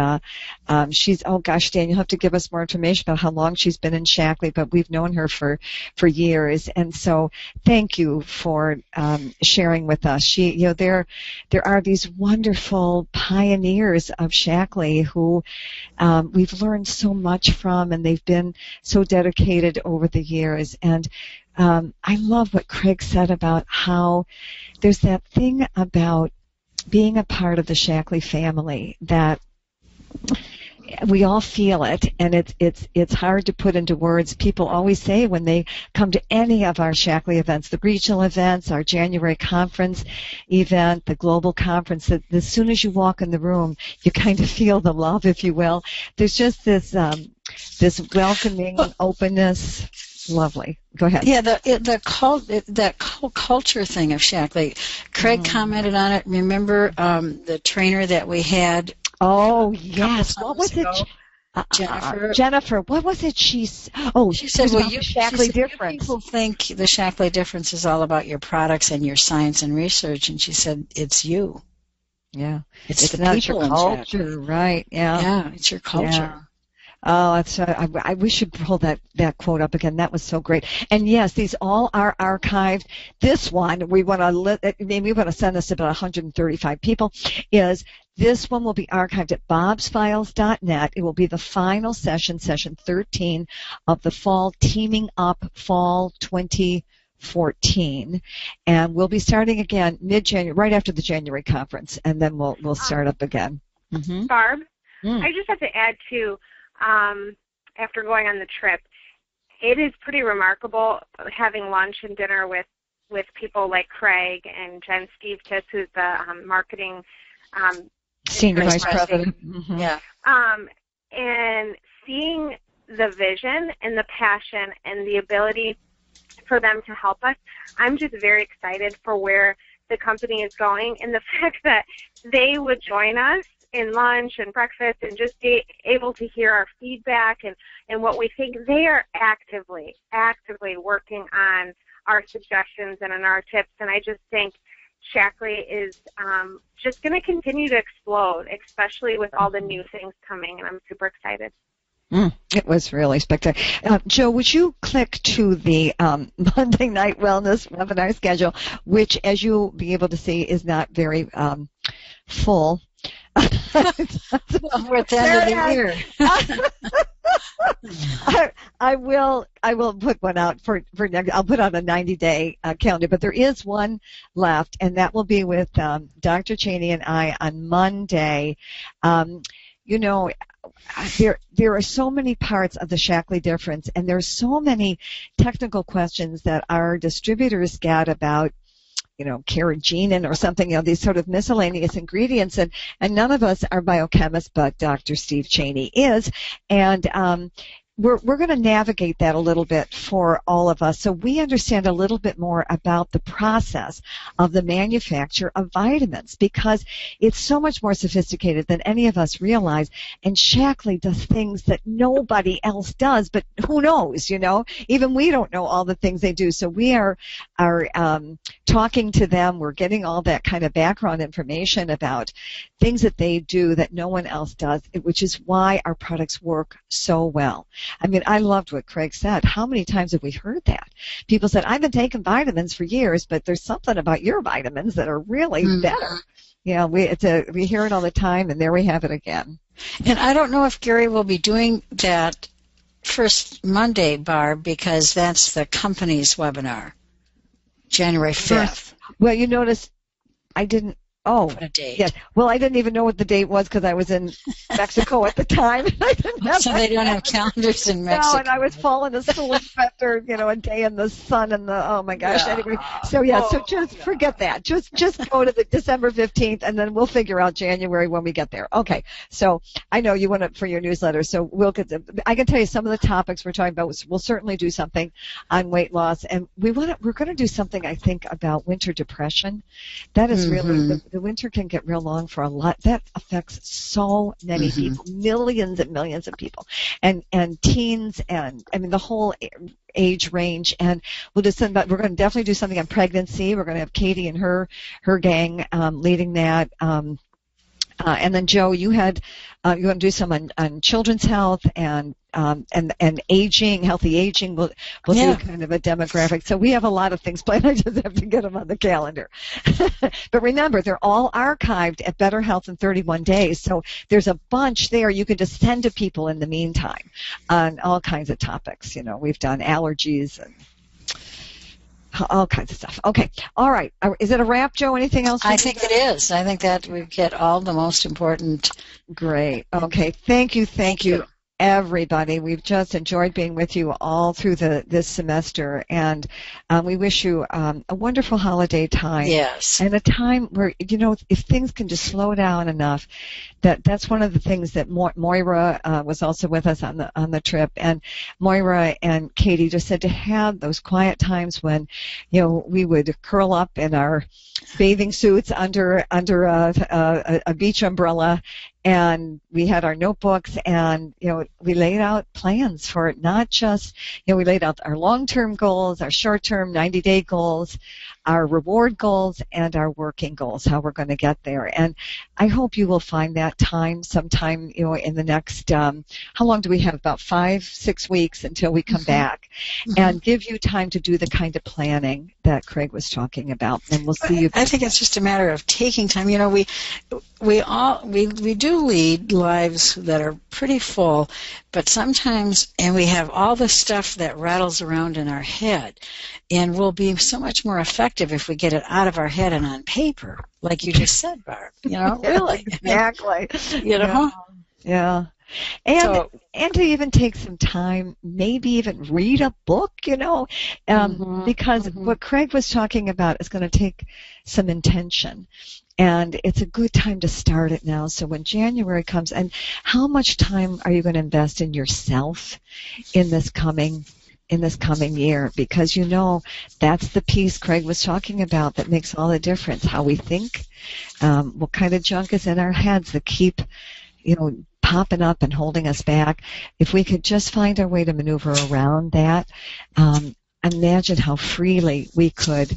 she's, oh gosh, Dan, you'll have to give us more information about how long she's been in Shaklee, but we've known her for years, and so thank you for sharing with us. There are these wonderful pioneers of Shaklee who we've learned so much from, and they've been so dedicated over the years. And I love what Craig said about how there's that thing about being a part of the Shaklee family that we all feel it, and it's hard to put into words. People always say when they come to any of our Shaklee events, the regional events, our January conference event, the global conference, that as soon as you walk in the room, you kind of feel the love, if you will. There's just this welcoming openness. Lovely. Go ahead. Yeah, that whole culture thing of Shaklee. Craig commented on it. Remember the trainer that we had Oh, yes. What was it? Jennifer, what was it she said? She said, well, Shaklee difference. People think the Shaklee difference is all about your products and your science and research, and she said, it's you. Yeah. It's the not people your culture, right? Yeah. Yeah, it's your culture. Yeah. Oh, that's we should pull that quote up again. That was so great. And yes, these all are archived. This one, we want to send this to about 135 people. This one will be archived at bobsfiles.net. It will be the final session 13 of the Fall Teaming Up Fall 2014, and we'll be starting again mid-January, right after the January conference, and then we'll start up again. Mm-hmm. Barb, I just have to add too. After going on the trip, it is pretty remarkable having lunch and dinner with people like Craig and Jen Stevekiss, who's the marketing Senior Vice President. Mm-hmm. Yeah. And seeing the vision and the passion and the ability for them to help us, I'm just very excited for where the company is going, and the fact that they would join us in lunch and breakfast and just be able to hear our feedback and what we think. They are actively working on our suggestions and on our tips, and I just think Shaklee is just going to continue to explode, especially with all the new things coming, and I'm super excited. It was really spectacular. Joe, would you click to the Monday Night Wellness webinar schedule, which, as you'll be able to see, is not very full. Well, we're at the end of the year. I will put one out for next. I'll put out a 90-day calendar, but there is one left, and that will be with Dr. Cheney and I on Monday. There are so many parts of the Shaklee difference, and there are so many technical questions that our distributors get about, carrageenan or something, these sort of miscellaneous ingredients, and none of us are biochemists, but Dr. Steve Cheney is, and we're going to navigate that a little bit for all of us, so we understand a little bit more about the process of the manufacture of vitamins, because it's so much more sophisticated than any of us realize, and Shaklee does things that nobody else does, but who knows, even we don't know all the things they do, so we are talking to them, we're getting all that kind of background information about things that they do that no one else does, which is why our products work so well. I mean, I loved what Craig said. How many times have we heard that? People said, I've been taking vitamins for years, but there's something about your vitamins that are really better. We hear it all the time, and there we have it again. And I don't know if Gary will be doing that first Monday, Barb, because that's the company's webinar, January 5th. Well, you notice I didn't. Oh, what a date. Yes. Well, I didn't even know what the date was because I was in Mexico at the time. I didn't have so they don't have calendars in Mexico. No, and I was falling asleep after, a day in the sun and oh my gosh. Yeah. Anyway, so just forget that. Just go to the December 15th and then we'll figure out January when we get there. Okay. So I know you want it for your newsletter, so I can tell you some of the topics we're talking about. We'll certainly do something on weight loss, and we're going to do something, I think, about winter depression. That is really the winter can get real long for a lot. That affects so many people, millions and millions of people, and teens, and the whole age range. And we're going to definitely do something on pregnancy. We're going to have Katie and her gang leading that. And then Joe, you want to do some on children's health and aging, healthy aging. We'll do kind of a demographic. So we have a lot of things planned. I just have to get them on the calendar. But remember, they're all archived at Better Health in 31 Days. So there's a bunch there. You can just send to people in the meantime on all kinds of topics. We've done allergies and all kinds of stuff. Okay. All right. Is it a wrap, Joe? Anything else? I think it is. I think that we get all the most important. Great. Okay. Thank you, everybody. We've just enjoyed being with you all through this semester, and we wish you a wonderful holiday time. Yes. And a time where, if things can just slow down enough, that's one of the things that Moira was also with us on the trip, and Moira and Katie just said to have those quiet times when, we would curl up in our bathing suits under a beach umbrella, and we had our notebooks, and we laid out plans for it. Not just we laid out our long-term goals, our short-term 90-day goals, our reward goals, and our working goals, how we're going to get there. And I hope you will find that time sometime in the next how long do we have? About 5-6 weeks until we come back, and give you time to do the kind of planning that Craig was talking about. And we'll see you. I think it's just a matter of taking time. We do lead lives that are pretty full, but sometimes, and we have all the stuff that rattles around in our head, and we'll be so much more effective if we get it out of our head and on paper, like you just said, Barb. Really, exactly. Yeah. And to even take some time, maybe even read a book, because what Craig was talking about is going to take some intention. And it's a good time to start it now. So when January comes, and how much time are you going to invest in yourself in this coming year? Because that's the piece Craig was talking about that makes all the difference. How we think, what kind of junk is in our heads that keep, popping up and holding us back. If we could just find our way to maneuver around that, imagine how freely we could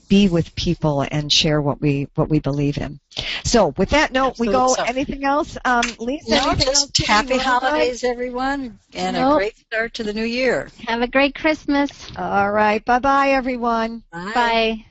be with people and share what we believe in. So with that note, we go. Anything else, Lisa? No, just happy holidays, everyone, and a great start to the new year. Have a great Christmas. All right. Bye-bye, everyone. Bye.